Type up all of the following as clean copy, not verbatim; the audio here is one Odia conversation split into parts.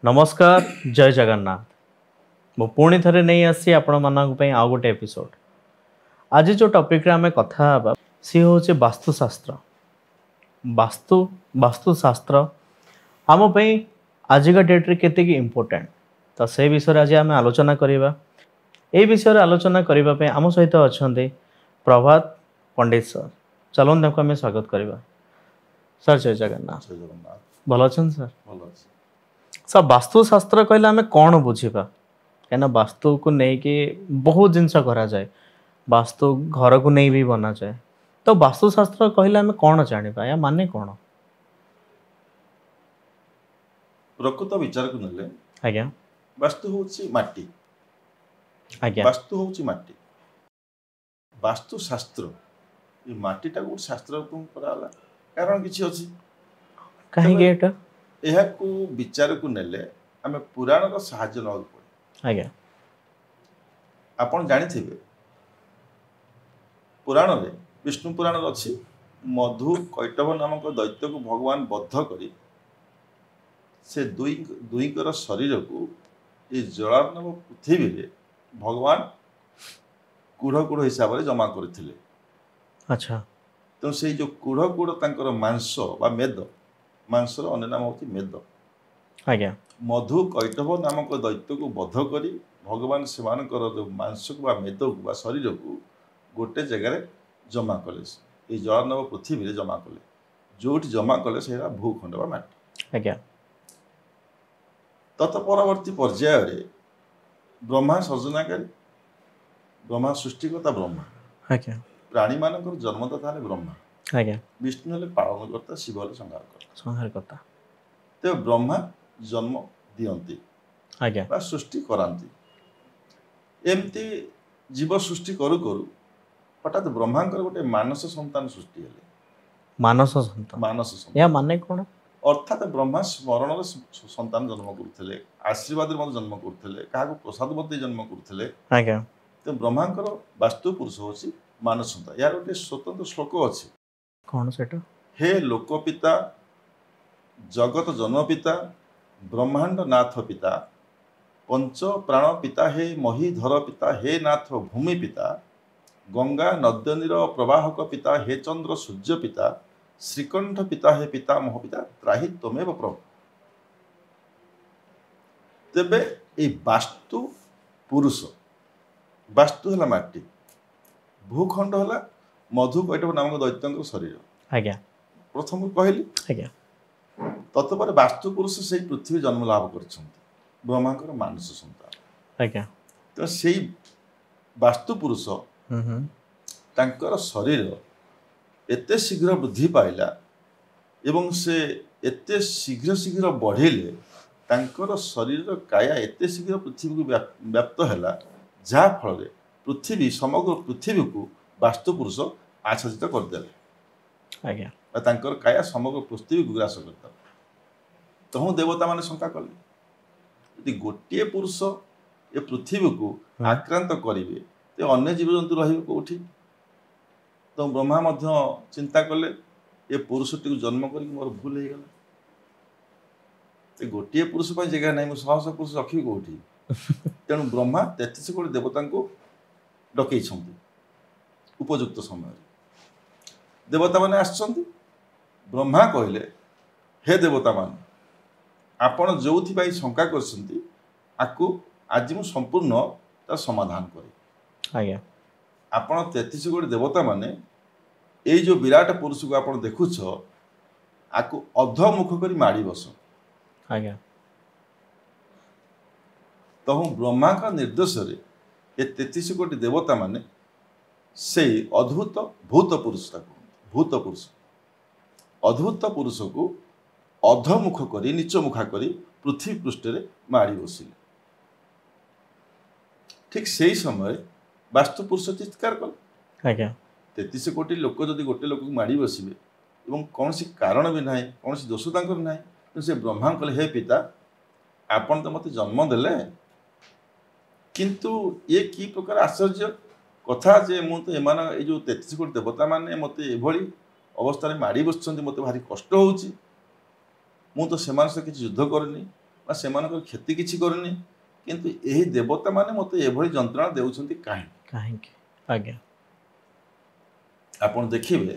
नमस्कार जय जगन्नाथ मु पुणी थे नहीं आसी आपण मानक आउ गोटे एपिसोड आज जो टॉपिक रे आमे कथा हबा सी होचे वास्तुशास्त्र वास्तु वास्तुशास्त्र आम पई आज का डेट रे केते की इम्पोर्टेंट तो से विषय आज आम आलोचना करवा ए विषय आलोचना करने आम सहित अच्छा प्रभात पंडित सर चलो देखो आम स्वागत करवा सर जय जगन्नाथ भल अच्छा सर सर वास्तुशास्त्र कहले आम कौन बुझा कहीं वास्तु को लेकिन बहुत जिनस करा जाए वास्तु घर को नहीं भी बना जाए तो वास्तुशास्त्र कहले आम कौन जाना या माने कौन प्रकृत विचार को नेले आज्ञा वास्तु होची माटी आज्ञा वास्तु होची माटी वास्तुशास्त्र ये माटीटा गोटे शास्त्र कराला कारण किसी अच्छी कहीं एटा यह को विचार को नेले आम पुराण रो सहाय्य न पड़े आज्ञा आपण जानी पुराण रे विष्णु पुराण अच्छी मधु कैटभ नामक दैत्य को भगवान बद्ध करी से दुईकर शरीर को ये जलार्णव पृथ्वी रे भगवान कूढ़ कूढ़ हिसाब से जमा करथिले। अच्छा तो से जो कूढ़ कूढ़ तांकर मांस बा मेद मांसर अन्य नाम होती मेद आज्ञा मधु कैटभ नामक दैत्य को बद्ध करी भगवान से जो मांस को बा मेद को बा शरीर को गोटे जगह जमा कले ये जलार्णव पृथ्वी रे जमा कले जो जमा कले से भूखंड बा माटी आज्ञा तत परवर्ती पर्याय रे ब्रह्मा सर्जनाकारी ब्रह्मा सृष्टिकर्ता ब्रह्मा आज्ञा प्राणी मानकर जन्मदाता है ब्रह्मा आज्ञा विष्णु हेले पालनकर्ता शिव हेले संहारकर्ता संहारकर्ता तो ब्रह्मा जन्म दियंती आज्ञा बा सृष्टि करांती एमती जीव सृष्टि करू करू हठात ब्रह्मांकर गोटे मानस संतान सृष्टि हेले मानस संतान या माने कौन अर्थात ब्रह्मा स्मरण संतान जन्म करते आशीर्वाद जन्म करते क्या प्रसाद जन्म करते आज्ञा तो ब्रह्मांकर वास्तु पुरुष होची मानस संतान यार गोटे स्वतंत्र श्लोक अच्छी कौन सेटा हे लोकपिता जगत जन्मपिता ब्रह्मांड नाथ पिता पंच प्राण पिता हे महीधर पिता हे नाथ भूमि पिता गंगा नद्यनीर प्रवाहक पिता हे चंद्र सूर्य पिता श्रीकंठ पिता हे पिता मोह पिता त्राही तमेव प्रभु तेबे ए वास्तु पुरुष वास्तु है माटी भूखंड है मधु कैटभ नामक दैत्य शरीर आज्ञा प्रथम कहली आज्ञा तत्पर वास्तु पुरुष से पृथ्वी जन्म लाभ कर ब्रह्मांकर मानस संतान आज्ञा तो से वास्तु पुरुष तांकर शरीर एते शीघ्र वृद्धि पाइला एवं से एते शीघ्र शीघ्र बढ़िले तांकर शरीर काया एते शीघ्र पृथ्वी को व्याप्त है जहाँ फल पृथ्वी समग्र पृथ्वी को वास्तु पुरुष आच्छादित करदे आज्ञा तांकर काया समग्र पृथ्वी को ग्रास करता तो हूँ देवता माने शंका कले यदि गोटे पुरुष ये पृथ्वी को आक्रांत करेंगे तो अन्य जीवजंतु रही कौटी तो ब्रह्मा मध्य चिंता कले ये पुरुषटी को जन्म कर मोर भूल हो गला गोटे पुरुष पर जगह नहीं मुझे शह शह पुरुष रखी कौटी तेणु ब्रह्मा 33 कोटी देवता को डकई उपयुक्त समय देवता मैंने आसछंती ब्रह्मा कहले हे देवता मान आपण जो शंका करको आज मु संपूर्ण तार समाधान करे आज्ञा आपण 33 कोटी देवता माने ये जो विराट पुरुष को आपण देखुछ आकु अधमुख करी माड़ी बस आज्ञा तो ब्रह्मा का निर्देश रे ये 33 कोटी देवता माने से अद्भुत भूत पुरुष भूत पुरुष अद्भुत पुरुष को अधमुख करी नीच मुखा करी पृथ्वी पृष्ठ रे माड़ी बसिले ठीक से समय वास्तु पुरुष चित्कार कले आज्ञा 33 कोटी लोक जदि गोटे लोक को माड़ी बसबे एवं कौन सी कारण भी ना कौन सी दोष तांकर ना तो से ब्रह्मा कले हे पिता आपण तो मत जन्म देले किंतु ये की प्रकार आश्चर्य कथा जे मु तो एमान ए जो 33 कोटी देवता माने मते एभली अवस्था रे माड़ी बसछन्ती मते भारी कष्ट होउची मु तो सेमान से किसी युद्ध करनी ବା ସେମାନଙ୍କର କ୍ଷତି କିଛି କରୁନି, କିନ୍ତୁ ଏହି ଦେବତା ମାନେ ମୋତେ ଏଭଳି ଯନ୍ତ୍ରଣା ଦେଉଛନ୍ତି କାହିଁକି? ଆଜ୍ଞା ଆପଣ ଦେଖିବେ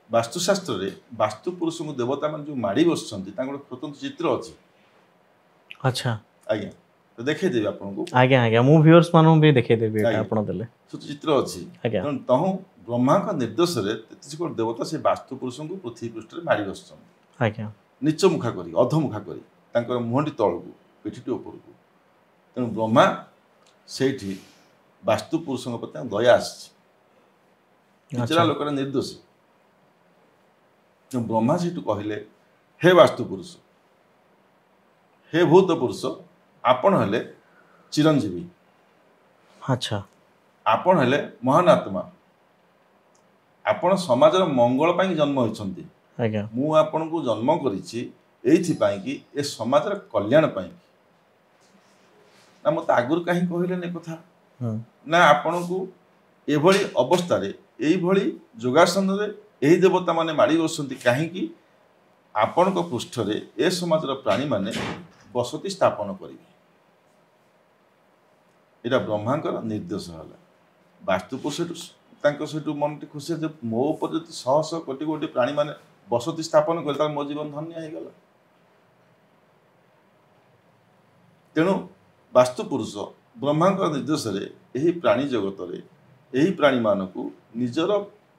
ବାସ୍ତୁଶାସ୍ତ୍ରରେ ବାସ୍ତୁ ପୁରୁଷଙ୍କୁ ଦେବତା ମାନେ ଯେଉଁ ମାଡ଼ି ବସୁଛନ୍ତି ତାଙ୍କର ଗୋଟେ ସ୍ୱତନ୍ତ୍ର ଚିତ୍ର ଅଛି। ଆଚ୍ଛା ଆଜ୍ଞା, ତ ଦେଖେଇଦେବି ଆପଣଙ୍କୁ। ଆଜ୍ଞା ଆଜ୍ଞା ମୁଁ ଭିଉଅର୍ସ ମାନଙ୍କୁ ବି ଦେଖେଇଦେବି ଏଇଟା ଆଜ୍ଞା। ଆପଣ ଦେଲେ। ଚିତ୍ର ଅଛି। ଆଜ୍ଞା ତେଣୁ ତହୁଁ ବ୍ରହ୍ମାଙ୍କ ନିର୍ଦ୍ଦେଶରେ 33 କୋଟି ଦେବତା ସେ ବାସ୍ତୁ ପୁରୁଷଙ୍କୁ ପୃଥିବୀ ପୃଷ୍ଠରେ ମାଡ଼ି ବସୁଛନ୍ତି, ଆଜ୍ଞା ନିଚ ମୁଖା କରି, ଅଧମୁଖା କରି, ତାଙ୍କର ମୁହଁଟି ତଳକୁ, ପିଠିଟି ଉପରକୁ। ତେଣୁ ବ୍ରହ୍ମା ସେଇଠି ବାସ୍ତୁ ପୁରୁଷଙ୍କ ପ୍ରତି ଦୟା ଆସିଛି। ବିଚରା ଆଚ୍ଛା ଲୋକଟା ନିର୍ଦ୍ଦୋଷୀ। ତେଣୁ ବ୍ରହ୍ମା ସେଇଠୁ କହିଲେ, ହେ ବାସ୍ତୁ ପୁରୁଷ, ହେ ଭୂତ ପୁରୁଷ, ଆପଣ ହେଲେ ଚିରଞ୍ଜୀବୀ, ଆଚ୍ଛା ଆପଣ ହେଲେ ମହାନ ଆତ୍ମା, ଆପଣ ସମାଜର ମଙ୍ଗଳ ପାଇଁ ଜନ୍ମ ହୋଇଛନ୍ତି। ଆଜ୍ଞା ମୁଁ ଆପଣଙ୍କୁ ଜନ୍ମ କରିଛି ଏଇଥିପାଇଁ କି ଏ ସମାଜର କଲ୍ୟାଣ ପାଇଁ। ନା ମୋତେ ଆଗରୁ କାହିଁ କହିଲେନି କଥା? ହୁଁ ନା ଆପଣଙ୍କୁ ଏଭଳି ଅବସ୍ଥାରେ ଏଇଭଳି ଯୋଗାସନରେ ଏହି ଦେବତା ମାନେ ମାଡ଼ି ବସୁଛନ୍ତି କାହିଁକି? ଆପଣଙ୍କ ପୃଷ୍ଠରେ ଏ ସମାଜର ପ୍ରାଣୀମାନେ ବସତି ସ୍ଥାପନ କରିବେ। ଏଇଟା ବ୍ରହ୍ମାଙ୍କର ନିର୍ଦ୍ଦେଶ ହେଲା। ବାସ୍ତୁପୁରୁଷ ତାଙ୍କ ସେଠୁ ମନଟି ଖୁସି ଯେ ମୋ ଉପରେ ଯଦି ଶହ ଶହ କୋଟି କୋଟି ପ୍ରାଣୀମାନେ ବସତି ସ୍ଥାପନ କଲେ ତାହେଲେ ମୋ ଜୀବନ ଧନ୍ୟ ହେଇଗଲା। ତେଣୁ ବାସ୍ତୁପୁରୁଷ ବ୍ରହ୍ମାଙ୍କ ନିର୍ଦ୍ଦେଶରେ ଏହି ପ୍ରାଣୀ ଜଗତରେ ଏହି ପ୍ରାଣୀମାନଙ୍କୁ ନିଜର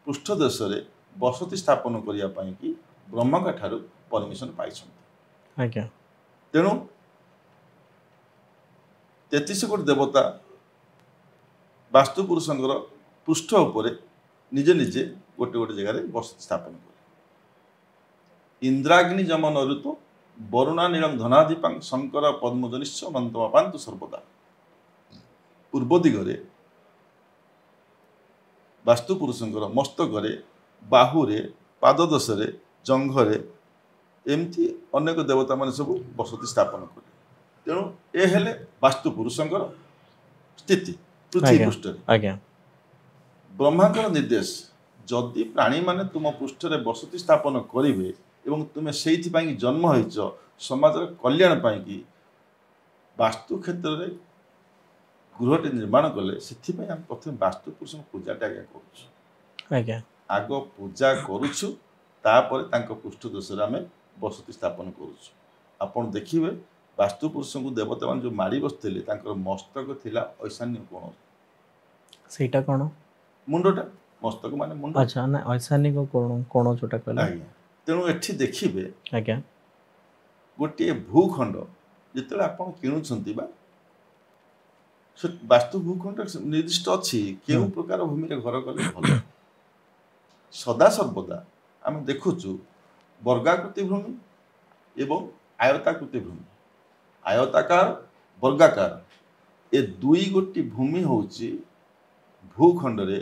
ପୃଷ୍ଠ ଦେଶରେ ବସତି ସ୍ଥାପନ କରିବା ପାଇଁ କି ବ୍ରହ୍ମାଙ୍କ ଠାରୁ ପରମିଶନ ପାଇଛନ୍ତି। ଆଜ୍ଞା ତେଣୁ 33 କୋଟି ଦେବତା ବାସ୍ତୁପୁରୁଷଙ୍କର ପୃଷ୍ଠ ଉପରେ ନିଜେ ନିଜେ ଗୋଟେ ଗୋଟେ ଜାଗାରେ ବସତି ସ୍ଥାପନ କଲେ। ଇନ୍ଦ୍ରାଗ୍ନି ଯମ ନରୁତ ବରୁଣା ନୀଳଂ ଧନାଧିପାଂ ଶଙ୍କର ପଦ୍ମଜନିଶ୍ଚ ମନ୍ତମାପାନ୍ତୁ ସର୍ବଦା। ପୂର୍ବ ଦିଗରେ ବାସ୍ତୁପୁରୁଷଙ୍କର ମସ୍ତକରେ, ବାହୁରେ, ପାଦଦେଶରେ, ଜଙ୍ଘରେ ଏମିତି ଅନେକ ଦେବତାମାନେ ସବୁ ବସତି ସ୍ଥାପନ କଲେ। ତେଣୁ ଏ ହେଲେ ବାସ୍ତୁପୁରୁଷଙ୍କର ସ୍ଥିତି ପୃଥିବୀ ଆଜ୍ଞା ପୃଷ୍ଠରେ। ଆଜ୍ଞା ବ୍ରହ୍ମାଙ୍କର ନିର୍ଦ୍ଦେଶ, ଯଦି ପ୍ରାଣୀମାନେ ତୁମ ପୃଷ୍ଠରେ ବସତି ସ୍ଥାପନ କରିବେ ଏବଂ ତୁମେ ସେଇଥିପାଇଁ ଜନ୍ମ ହୋଇଛ ସମାଜର କଲ୍ୟାଣ ପାଇଁକି, ବାସ୍ତୁ କ୍ଷେତ୍ରରେ ଗୃହଟି ନିର୍ମାଣ କଲେ, ସେଥିପାଇଁ ଆମେ ପ୍ରଥମେ ବାସ୍ତୁପୁରୁଷଙ୍କ ପୂଜାଟା ଆଜ୍ଞା କରୁଛୁ। ଆଜ୍ଞା ଆଗ ପୂଜା କରୁଛୁ, ତାପରେ ତାଙ୍କ ପୃଷ୍ଠ ଦେଶରେ ଆମେ ବସତି ସ୍ଥାପନ କରୁଛୁ। ଆପଣ ଦେଖିବେ ବାସ୍ତୁପୁରୁଷଙ୍କୁ ଦେବତାମାନେ ଯେଉଁ ମାଡ଼ି ବସିଥିଲେ ତାଙ୍କର ମସ୍ତକ ଥିଲା ଐଶାନ୍ୟ କୋଣ। ସେଇଟା କ'ଣ? ମୁଣ୍ଡଟା, ମସ୍ତକ ମାନେ ମୁଣ୍ଡ। ଆଚ୍ଛା ନା ଐଶାନିକ କୋଣ ଯୋଉଟା କହିଲେ। ଆଜ୍ଞା, ତେଣୁ ଏଠି ଦେଖିବେ ଆଜ୍ଞା ଗୋଟିଏ ଭୂଖଣ୍ଡ ଯେତେବେଳେ ଆପଣ କିଣୁଛନ୍ତି ବା ସେ ବାସ୍ତୁ ଭୂଖଣ୍ଡ ନିର୍ଦ୍ଦିଷ୍ଟ ଅଛି କେଉଁ ପ୍ରକାର ଭୂମିରେ ଘର କଲେ ଭଲ। ସଦାସର୍ବଦା ଆମେ ଦେଖୁଛୁ ବର୍ଗାକୃତି ଭୂମି ଏବଂ ଆୟତାକୃତି ଭୂମି। ଆୟତାକାର, ବର୍ଗାକାର ଏ ଦୁଇ ଗୋଟି ଭୂମି ହେଉଛି ଭୂଖଣ୍ଡରେ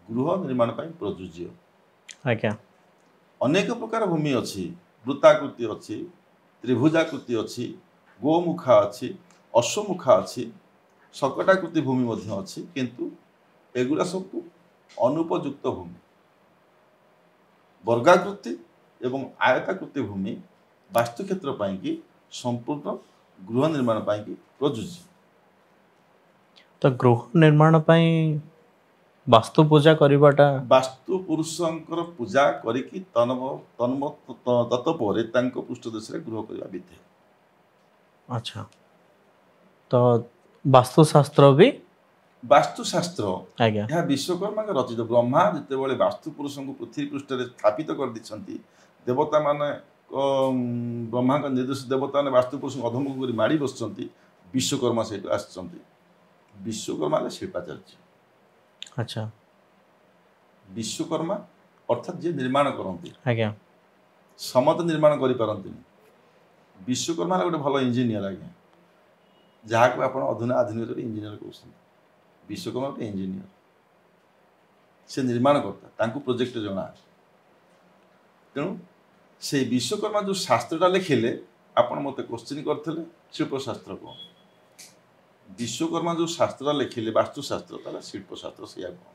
ଗୃହ ନିର୍ମାଣ ପାଇଁ ପ୍ରଯୁଜ୍ୟ। ଆଜ୍ଞା ଅନେକ ପ୍ରକାର ଭୂମି ଅଛି, ବୃତ୍ତାକୃତି ଅଛି, ତ୍ରିଭୁଜାକୃତି ଅଛି, ଗୋମୁଖା ଅଛି, ଅଶ୍ୱମୁଖା ଅଛି, ଶକଟାକୃତି ଭୂମି ମଧ୍ୟ ଅଛି, କିନ୍ତୁ ଏଗୁଡ଼ା ସବୁ ଅନୁପଯୁକ୍ତ ଭୂମି। ବର୍ଗାକୃତି ଏବଂ ଆୟତାକୃତି ଭୂମି ବାସ୍ତୁକ୍ଷେତ୍ର ପାଇଁକି ସମ୍ପୂର୍ଣ୍ଣ ଗୃହ ନିର୍ମାଣ ପାଇଁକି ପ୍ରଯୁଜ୍ୟ। ତ ଗୃହ ନିର୍ମାଣ ପାଇଁ ବାସ୍ତୁ ପୂଜା କରିବାଟା ବାସ୍ତୁ ପୁରୁଷଙ୍କର ପୂଜା କରିକି ତତ୍ପରେ ତାଙ୍କ ପୃଷ୍ଠ ଦେଶରେ ଗୃହ କରିବା ବିଧେୟ। ଆଚ୍ଛା, ତ ବାସ୍ତୁଶାସ୍ତ୍ର ବି ବାସ୍ତୁଶାସ୍ତ୍ର ଆଜ୍ଞା ଏହା ବିଶ୍ୱକର୍ମାଙ୍କ ରଚିତ। ବ୍ରହ୍ମା ଯେତେବେଳେ ବାସ୍ତୁ ପୁରୁଷଙ୍କୁ ପୃଥିବୀ ପୃଷ୍ଠରେ ସ୍ଥାପିତ କରିଦେଇଛନ୍ତି, ଦେବତାମାନେ ବ୍ରହ୍ମାଙ୍କ ନିର୍ଦ୍ଦେଶ ଦେବତାମାନେ ବାସ୍ତୁ ପୁରୁଷଙ୍କୁ ଅଧମୁଖ କରି ମାଡ଼ି ବସିଛନ୍ତି, ବିଶ୍ୱକର୍ମା ସେଇଠୁ ଆସିଛନ୍ତି। ବିଶ୍ୱକର୍ମା ହେଲେ ଶିଳ୍ପାଚାର୍ଯ୍ୟ। ଆଚ୍ଛା ବିଶ୍ୱକର୍ମା ଅର୍ଥାତ୍ ଯିଏ ନିର୍ମାଣ କରନ୍ତି। ଆଜ୍ଞା ସମସ୍ତେ ନିର୍ମାଣ କରିପାରନ୍ତିନି। ବିଶ୍ୱକର୍ମା ହେଲା ଗୋଟେ ଭଲ ଇଞ୍ଜିନିୟର ଆଜ୍ଞା, ଯାହାକୁ ଆପଣ ଆଧୁନିକରେ ଇଞ୍ଜିନିୟର କହୁଛନ୍ତି। ବିଶ୍ୱକର୍ମା ଗୋଟେ ଇଞ୍ଜିନିୟର, ସେ ନିର୍ମାଣ କର୍ତ୍ତା, ତାଙ୍କୁ ପ୍ରୋଜେକ୍ଟ ଜଣା। ତେଣୁ ସେଇ ବିଶ୍ୱକର୍ମା ଯେଉଁ ଶାସ୍ତ୍ରଟା ଲେଖିଲେ, ଆପଣ ମୋତେ କୋଶ୍ଚିନ୍ କରିଥିଲେ ଶିଳ୍ପଶାସ୍ତ୍ର କ'ଣ? ବିଶ୍ୱକର୍ମା ଯେଉଁ ଶାସ୍ତ୍ରଟା ଲେଖିଲେ ବାସ୍ତୁଶାସ୍ତ୍ର, ତାହେଲେ ଶିଳ୍ପଶାସ୍ତ୍ର ସେଇଆ କ'ଣ?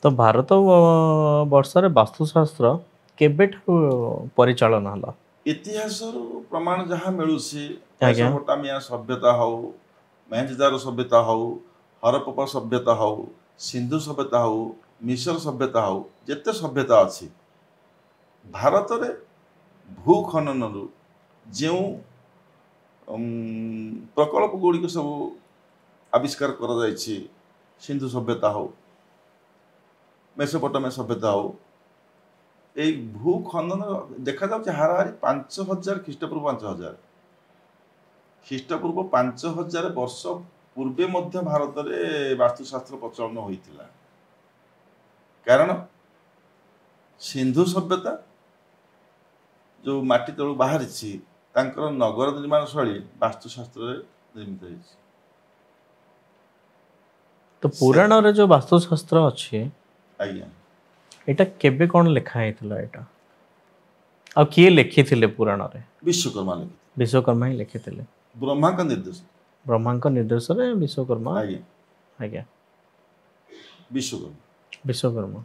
ତ ଭାରତ ବର୍ଷରେ ବାସ୍ତୁଶାସ୍ତ୍ର କେବେଠାରୁ ପରିଚାଳନା ହେଲା? ଇତିହାସରୁ ପ୍ରମାଣ ଯାହା ମିଳୁଛି ଆଜ୍ଞା। ମେସୋପୋଟାମିଆ ସଭ୍ୟତା ହଉ, ମହେଞ୍ଜୋଦାରୋ ସଭ୍ୟତା ହଉ, ହରପ୍ପା ସଭ୍ୟତା ହଉ, ସିନ୍ଧୁ ସଭ୍ୟତା ହଉ, ମିଶର ସଭ୍ୟତା ହଉ, ଯେତେ ସଭ୍ୟତା ଅଛି ଭାରତରେ ଭୂଖନନରୁ ଯେଉଁ ପ୍ରକଳ୍ପ ଗୁଡ଼ିକ ସବୁ ଆବିଷ୍କାର କରାଯାଇଛି, ସିନ୍ଧୁ ସଭ୍ୟତା ହଉ, ମେସୋପୋଟାମିଆ ସଭ୍ୟତା ହଉ, এই ভূখনন ଦେଖାଯାଉଛି ହାରାହାରି 5000 ଖ୍ରୀଷ୍ଟପୂର୍ବ 5000 ଖ୍ରୀଷ୍ଟପୂର୍ବ 5000 ବର୍ଷ ପୂର୍ବେ ମଧ୍ୟ ଭାରତରେ ବାସ୍ତୁଶାସ୍ତ୍ର ପ୍ରଚଳନ ହୋଇଥିଲା। କାରଣ ସିନ୍ଧୁ ସଭ୍ୟତା ଯେଉଁ ମାଟି ତଳୁ ବାହାରିଛି ତାଙ୍କର ନଗର ନିର୍ମାଣ ଶୈଳୀ ବାସ୍ତୁଶାସ୍ତ୍ରରେ ନିର୍ମିତ ହେଇଛି। ତ ପୁରାଣରେ ଯୋଉ ବାସ୍ତୁଶାସ୍ତ୍ର ଅଛି ଆଜ୍ଞା, ଏଇଟା କେବେ କ'ଣ ଲେଖା ହେଇଥିଲା? ଏଇଟା ଆଉ କିଏ ଲେଖିଥିଲେ? ପୁରାଣରେ ବିଶ୍ୱକର୍ମା ଲେଖିଥିଲେ। ବିଶ୍ୱକର୍ମା ହିଁ ଲେଖିଥିଲେ। ବ୍ରହ୍ମାଙ୍କ ନିର୍ଦ୍ଦେଶ। ବ୍ରହ୍ମାଙ୍କ ନିର୍ଦ୍ଦେଶରେ ବିଶ୍ୱକର୍ମା। ଆଜ୍ଞା ଆଜ୍ଞା, ବିଶ୍ୱକର୍ମା। ବିଶ୍ୱକର୍ମା।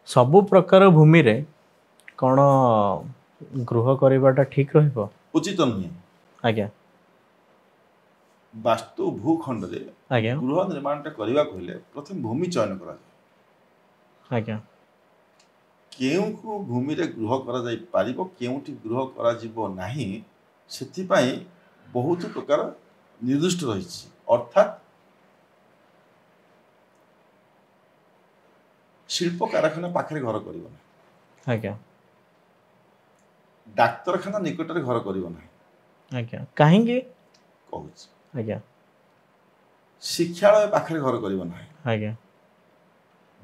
ସବୁ ପ୍ରକାର ଭୂମିରେ କ'ଣ ଗୃହ କରିବାଟା ଠିକ୍ ରହିବ? ଉଚିତ ନୁହେଁ। ଆଜ୍ଞା ବାସ୍ତୁ ଭୂଖଣ୍ଡରେ ଆଜ୍ଞା ଗୃହ ନିର୍ମାଣଟା କରିବାକୁ ହେଲେ ପ୍ରଥମେ ଭୂମି ଚୟନ କରାଯାଏ। ଆଜ୍ଞା କେଉଁ ଭୂମିରେ ଗୃହ କରାଯାଇପାରିବ, କେଉଁଠି ଗୃହ କରାଯିବ ନାହିଁ, ସେଥିପାଇଁ ବହୁତ ପ୍ରକାର ନିର୍ଦ୍ଦିଷ୍ଟ ରହିଛି। ଅର୍ଥାତ୍ ଶିଳ୍ପ କାରଖାନା ପାଖରେ ଘର କରିବ ନାହିଁ, ଆଜ୍ଞା ଡାକ୍ତରଖାନା ନିକଟରେ ଘର କରିବ ନାହିଁ। ଆଜ୍ଞା କାହିଁକି କହୁଛି, ଆଜ୍ଞା ଶିକ୍ଷାଳୟ ପାଖରେ ଘର କରିବ ନାହିଁ, ଆଜ୍ଞା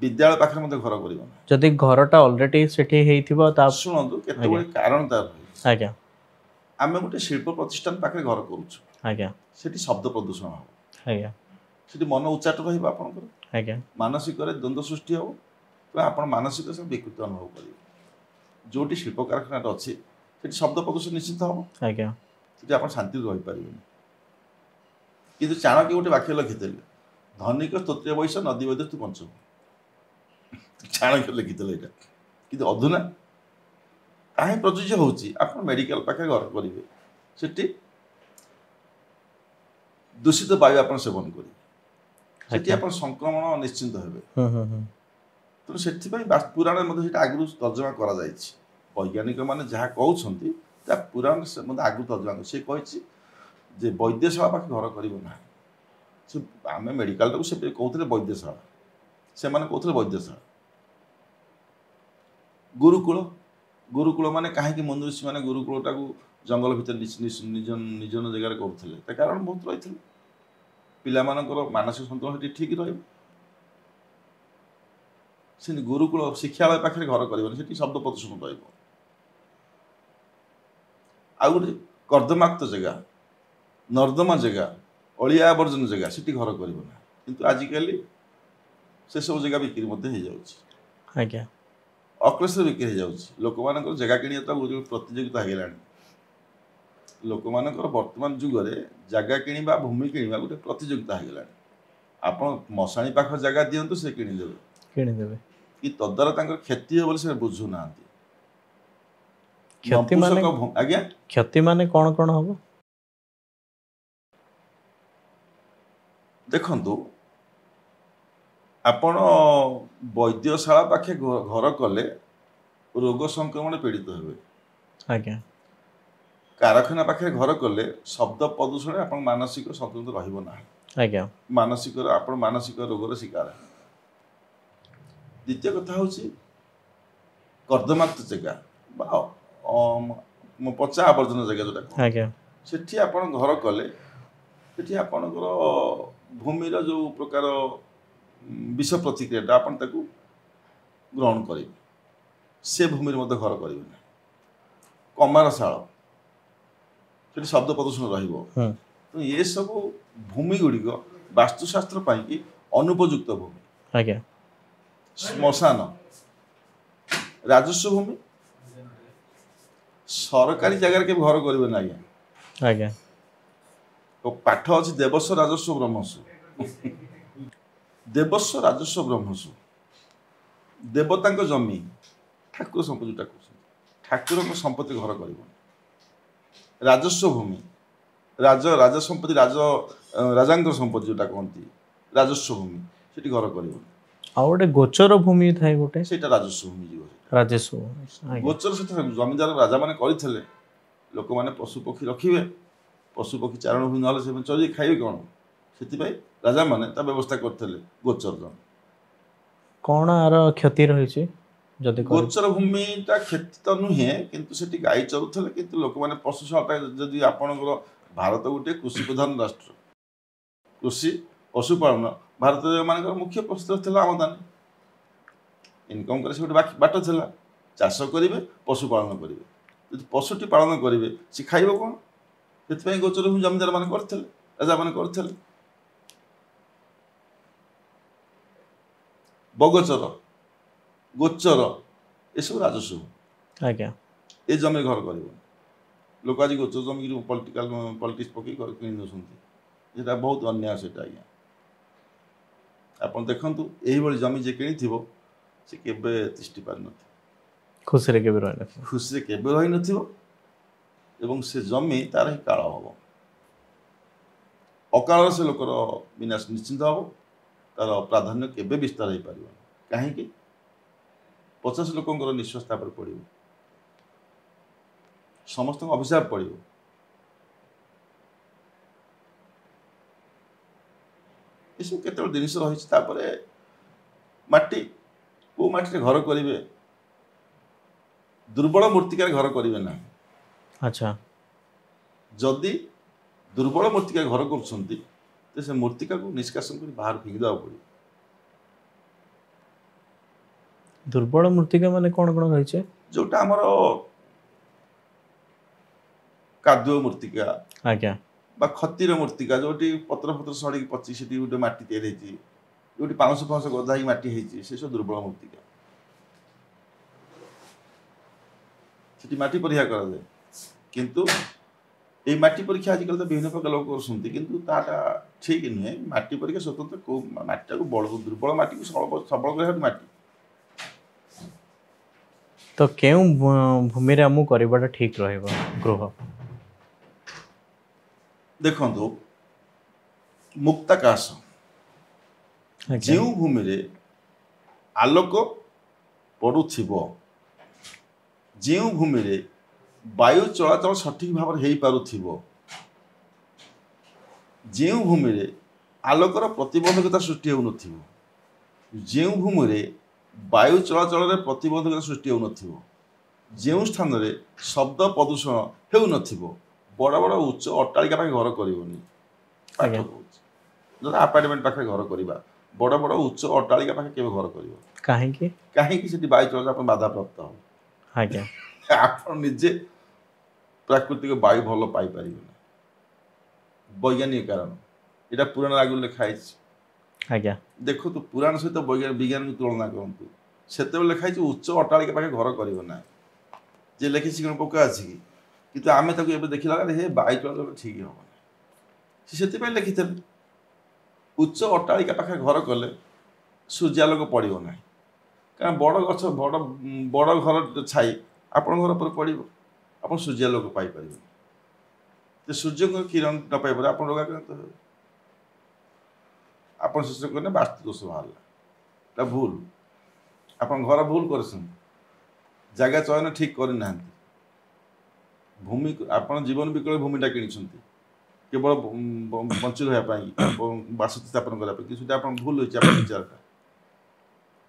ବିଦ୍ୟାଳୟ ପାଖରେ ମଧ୍ୟ ଘର କରିବ ନାହିଁ। ଯଦି ଘରଟା ଅଲରେଡି ସେଠି ହେଇଥିବ ତା ଶୁଣନ୍ତୁ, କେତେବେଳେ କାରଣ ତାର ରହିଛି। ଆଜ୍ଞା ଆମେ ଗୋଟେ ଶିଳ୍ପ ପ୍ରତିଷ୍ଠାନ ପାଖରେ ଘର କରୁଛୁ, ଆଜ୍ଞା ସେଠି ଶବ୍ଦ ପ୍ରଦୂଷଣ ହେବ, ଆଜ୍ଞା ସେଠି ମନ ଉଚ୍ଚାଟ ରହିବ, ଆପଣଙ୍କର ଆଜ୍ଞା ମାନସିକରେ ଦ୍ୱନ୍ଦ୍ୱ ସୃଷ୍ଟି ହେବ, ତେଣୁ ଆପଣ ମାନସିକ ସବୁ ବିକୃତ ଅନୁଭବ କରିବେ। ଯେଉଁଠି ଶିଳ୍ପ କାରଖାନାଟା ଅଛି ସେଠି ଶବ୍ଦ ପ୍ରଦୂଷଣ ନିଶ୍ଚିତ ହେବ, ଆଜ୍ଞା ସେଠି ଆପଣ ଶାନ୍ତିରେ ରହିପାରିବେନି। କିନ୍ତୁ ଚାଣକ୍ୟ ଗୋଟେ ବାକ୍ୟ ଲେଖିଥିଲେ, ଧନିକ ସ୍ତୋତ୍ରୀୟ ବୈଶ୍ୟ ନଦୀ ବୈଦ୍ୟ ତୁ ପଞ୍ଚମ। ଚାଣକ୍ୟ ଲେଖିଥିଲେ ଏଇଟା। କିନ୍ତୁ ଅଧୁନା କାହିଁ ପ୍ରଯୁଜ୍ୟ ହେଉଛି? ଆପଣ ମେଡ଼ିକାଲ ପାଖରେ ଘର କରିବେ, ସେଠି ଦୂଷିତ ବାୟୁ ଆପଣ ସେବନ କରିବେ, ସେଠି ଆପଣ ସଂକ୍ରମଣ ନିଶ୍ଚିନ୍ତ ହେବେ। ତେଣୁ ସେଥିପାଇଁ ପୁରାଣରେ ମଧ୍ୟ ସେଇଟା ଆଗରୁ ତର୍ଜମା କରାଯାଇଛି। ବୈଜ୍ଞାନିକ ମାନେ ଯାହା କହୁଛନ୍ତି ତା ପୁରାଣରେ ସେ ମଧ୍ୟ ଆଗରୁ ତର୍ଜମା କରି ସେ କହିଛି ଯେ ବୈଦ୍ୟଶାଳା ପାଖେ ଘର କରିବ ନାହିଁ। ସେ ଆମେ ମେଡ଼ିକାଲଟାକୁ ସେ କହୁଥିଲେ ବୈଦ୍ୟଶାଳା, ସେମାନେ କହୁଥିଲେ ବୈଦ୍ୟଶାଳା। ଗୁରୁକୁଳ, ଗୁରୁକୁଳ ମାନେ କାହିଁକି ମୁନି ଋଷିମାନେ ଗୁରୁକୁଳଟାକୁ ଜଙ୍ଗଲ ଭିତରେ ନିଜ ନିଜ ଜାଗାରେ କରୁଥିଲେ? ତା କାରଣ ବହୁତ ରହିଥିଲେ। ପିଲାମାନଙ୍କର ମାନସିକ ସନ୍ତୁଳନ ସେଠି ଠିକ୍ ରହିବ। ସେମିତି ଗୁରୁକୁଳ ଶିକ୍ଷାଳୟ ପାଖରେ ଘର କରିବନି, ସେଠି ଶବ୍ଦ ପ୍ରଦୂଷଣ ରହିବ। ଆଉ ଗୋଟେ କର୍ଦ୍ଦମାକ୍ତ ଜାଗା, ନର୍ଦ୍ଦମା ଜାଗା, ଅଳିଆ ଆବର୍ଜନ ଜାଗା, ସେଠି ଘର କରିବ ନାହିଁ। କିନ୍ତୁ ଆଜିକାଲି ସେସବୁ ଜାଗା ବିକ୍ରି ମଧ୍ୟ ହେଇଯାଉଛି। ଆଜ୍ଞା ଅକ୍ଲେଶରେ ବିକ୍ରି ହେଇଯାଉଛି। ଲୋକମାନଙ୍କର ଜାଗା କିଣିବା ତ ପ୍ରତିଯୋଗିତା ହେଇଗଲାଣି। ଲୋକମାନଙ୍କର ବର୍ତ୍ତମାନ ଯୁଗରେ ଜାଗା କିଣିବା, ଭୂମି କିଣିବା ଗୋଟେ ପ୍ରତିଯୋଗିତା ହେଇଗଲାଣି। ଆପଣ ମଶାଣି ପାଖ ଜାଗା ଦିଅନ୍ତୁ, ସେ କିଣିଦେବେ। କି ତଦ୍ୱାରା ତାଙ୍କର କ୍ଷତି ହେବ ବୋଲି ସେ ବୁଝୁନାହାନ୍ତି। କ୍ଷତି ମାନେ ଆଜ୍ଞା କ୍ଷତି ମାନେ କ'ଣ କ'ଣ ହବ? ଦେଖନ୍ତୁ, ଆପଣ ବୈଦ୍ୟଶାଳା ପାଖେ ଘର କଲେ ରୋଗ ସଂକ୍ରମଣ ପୀଡ଼ିତ ହେବେ। ଆଜ୍ଞା କାରଖାନା ପାଖରେ ଘର କଲେ ଶବ୍ଦ ପ୍ରଦୂଷଣରେ ଆପଣ ମାନସିକ ସନ୍ତୁଳିତ ରହିବ ନାହିଁ। ଆଜ୍ଞା ଆପଣ ମାନସିକ ରୋଗର ଶିକାର ହେବେ। ଦ୍ୱିତୀୟ କଥା ହେଉଛି କର୍ଦ୍ଦମାକ୍ତ ଜାଗା ବା ପଚା ଆବର୍ଜନା ଜାଗା ଯେଉଁଟା, ଆଜ୍ଞା ସେଠି ଆପଣ ଘର କଲେ ସେଠି ଆପଣଙ୍କର ଭୂମିର ଯେଉଁ ପ୍ରକାର ବିଷ ପ୍ରତିକ୍ରିୟାଟା ଆପଣ ତାକୁ ଗ୍ରହଣ କରିବେ, ସେ ଭୂମିରେ ମଧ୍ୟ ଘର କରିବେ ନାହିଁ। କମାରଶାଳ, ସେଠି ଶବ୍ଦ ପ୍ରଦୂଷଣ ରହିବ। ତେଣୁ ଏସବୁ ଭୂମି ଗୁଡ଼ିକ ବାସ୍ତୁଶାସ୍ତ୍ର ପାଇଁକି ଅନୁପଯୁକ୍ତ ଭୂମି। ଆଜ୍ଞା ଶ୍ମଶାନ, ରାଜସ୍ୱ ଭୂମି, ସରକାରୀ ଜାଗାରେ କେବେ ଘର କରିବେ ନା। ଆଜ୍ଞା ଆଜ୍ଞା ପାଠ ଅଛି ଦେବସ୍ୱ ରାଜସ୍ୱ ବ୍ରହ୍ମସ୍ୱ। ଦେବସ୍ୱ ରାଜସ୍ୱ ବ୍ରହ୍ମସ୍ୱ, ଦେବତାଙ୍କ ଜମି, ଠାକୁର ସମ୍ପତ୍ତି, ଠାକୁରଙ୍କ ସମ୍ପତ୍ତି ଘର କରିବ। राजस्व भूमि राज संपत्ति राजांकर संपत्ति जोटा कहती राजस्व भूमि सेठी घर कर आ गोटे गोचर भूमि थाए गोटे सेटा राजस्व भूमि जीव राजस्व आज्ञा गोचर से जमीदार राजा मैंने करते लोक मैंने पशु पक्षी रखिए पशु पक्षी चारण भूमि ना से चल खाइबे कौन से राजा मैंने व्यवस्था करते गोचर जमीन कौन आर क्षति रही जदि गोचर भूमिटा क्षति तो नुहे किंतु सेठी गाई चलुले किंतु लोक मैंने पशुशाला जदि आपणकर भारत गोटे कृषि प्रधान राष्ट्र कृषि पशुपालन भारत मान मुख्य स्रोत था आमदानी इनकम कर गोटे बाट था चाष करेंगे पशुपालन करेंगे जब पशुटी पालन करेंगे सी खाइब कौन से गोचर भूमि जमीदार मान करते राजा मान करते बगचर गोचर ये सब राजस्व आज्ञा ए जमी घर कर लोक आज गोचर जमी पॉलिटिक्स पकई किनी बहुत अन्याय से आज्ञा आप देखु यही जमी जे कि से केबे तिष्टि पार न खुशी रे केबे रही न खुशी केबे रही न से जमी तार ही काल हम अकाल से लोकर विनाश निश्चिंत हम तार प्राधान्य केबे विस्तार हो पार कहीं 50 लोकंर निश्वास पर पड़ समस्त अभिशाप पड़ सब केत जिनस रही माटी को माटी घर करेंगे दुर्बल मूर्तिकार घर करेंगे ना अच्छा जदि दुर्बल मूर्तिकार घर कर से मूर्तिका को निष्कासन कर बाहर फिंगी देवा पड़े दुर्बल मूर्तिका माने कौन कौन रही जोटा आमर कादुओ मूर्तिका आज्ञा बा खतीर मूर्तिका जो पत्र पत्र सड़ी पची से गोटे माटी तैयारी जो पाउंश फाउंश गदा माटी होती से सब दुर्बल मूर्तिका से माटी परीक्षा कराए किंतु ये माटी परीक्षा आजकल तो विभिन्न प्रकार लोग कर ठीक नुहे माटी परीक्षा स्वतंत्र को माटी को बल दुर्बल माटी को सबल कर माटी तो क्यों भूमि आम करवाटा ठीक रहा गृह देखो मुक्ताकाश जो भूमि रे आलोक पड़ुथिबो जो भूमि रे वायु चलाचल सठिक भाव हो पारुथिबो जो भूमि रे आलोकर प्रतिबंधकता सृष्टि हो नथिबो जो भूमि रे वायु चलाचल रे प्रतिबंधकता सृष्टि हो नथिबो जो स्थान रे शब्द प्रदूषण हेउ नथिबो बड़ बड़ उच्च अट्टालिका पाखे घर कर जो आपार्टमेंट पाखे घर करवा बड़ बड़ उच्च अट्टालिका पाखे केबे घर कर कहीं वायु चलाचल बाधा प्राप्त हो आज्ञा आप निजे प्राकृतिक वायु भल पाइपर वैज्ञानिक कारण यहाँ पुराण आगु लिखाई आज्ञा देखो तो पुराण सहित विज्ञान को तुलना करूँ से लिखाई उच्च अट्टालिका पाखे घर कर जे लिखी कौन पका अच्छी कि आम देखला हे वायु चलाचल ठीक हम से लिखी उच्च अट्टालिका पाखे घर कले सूर्यालोक पड़ो ना कारण बड़ गछ बड़ घर छाई आपण घर पर पड़ आप सूर्यालोक पाइपर सूर्य को किरण न पाइपर आप रोगाक्रांत हे आप शेष करने वास्तु दोष बाहर भूल आप घर भूल कर जगह चयन ठीक करना भूमि आप जीवन विकल भूमिटा कि केवल बंची रहा बासति स्थापन करने भूल हो विचारटा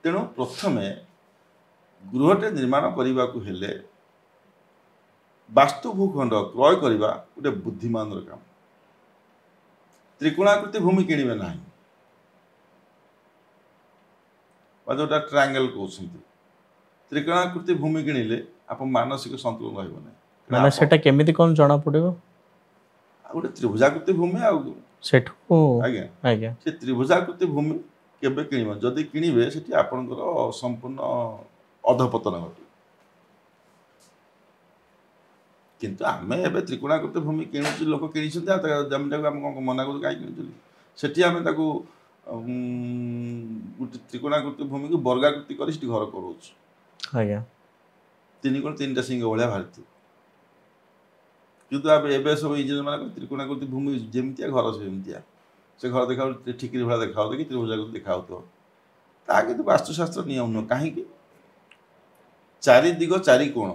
तेणु प्रथम गृहटे निर्माण करने को हेले वास्तु भूखंड क्रय करने गोटे बुद्धिमान काम त्रिकोणाकृति भूमि किणवे ना जोटा ट्रायंगल कहते त्रिकोणाकृति भूमि किणिले आप मानसिक संतुलन रहा माने सेटा केमिति कोन जाना पड़िबो गोटे त्रिभुजाकृति भूमि आज्ञा आज्ञा से त्रिभुजाकृति भूमि केबे किणिबो जदि किणिबे सेठी आपनकर संपूर्ण अधपतन घटे किंतु आमे एबे त्रिकोणाकृति भूमि किणुची लोक किणिछन्ते जमीटा को हम मना करू काई किणुचली सेठी आमे ताको गोटे त्रिकोणाकृति भूमि को वर्गाकृति करी सेठी घर करूछु आज्ञा 3 कोण 3टा सिंह भलिया भारती କିନ୍ତୁ ଏବେ ସବୁ ଇଞ୍ଜିନିୟର ମାନଙ୍କର ତ୍ରିକୋଣାକୃତି ଭୂମି ଯେମିତିଆ ଘର ସେମିତିଆ, ସେ ଘର ଦେଖାଯାଉଛି ଠିକିରି ଭଳିଆ ଦେଖାଯାଉଥିବ କି ତ୍ରିଭୁଜାକୃତି ଦେଖାଯାଉଥିବ, ତାହା କିନ୍ତୁ ବାସ୍ତୁଶାସ୍ତ୍ର ନିୟମ ନୁହଁ। କାହିଁକି? ଚାରି ଦିଗ ଚାରି କୋଣ,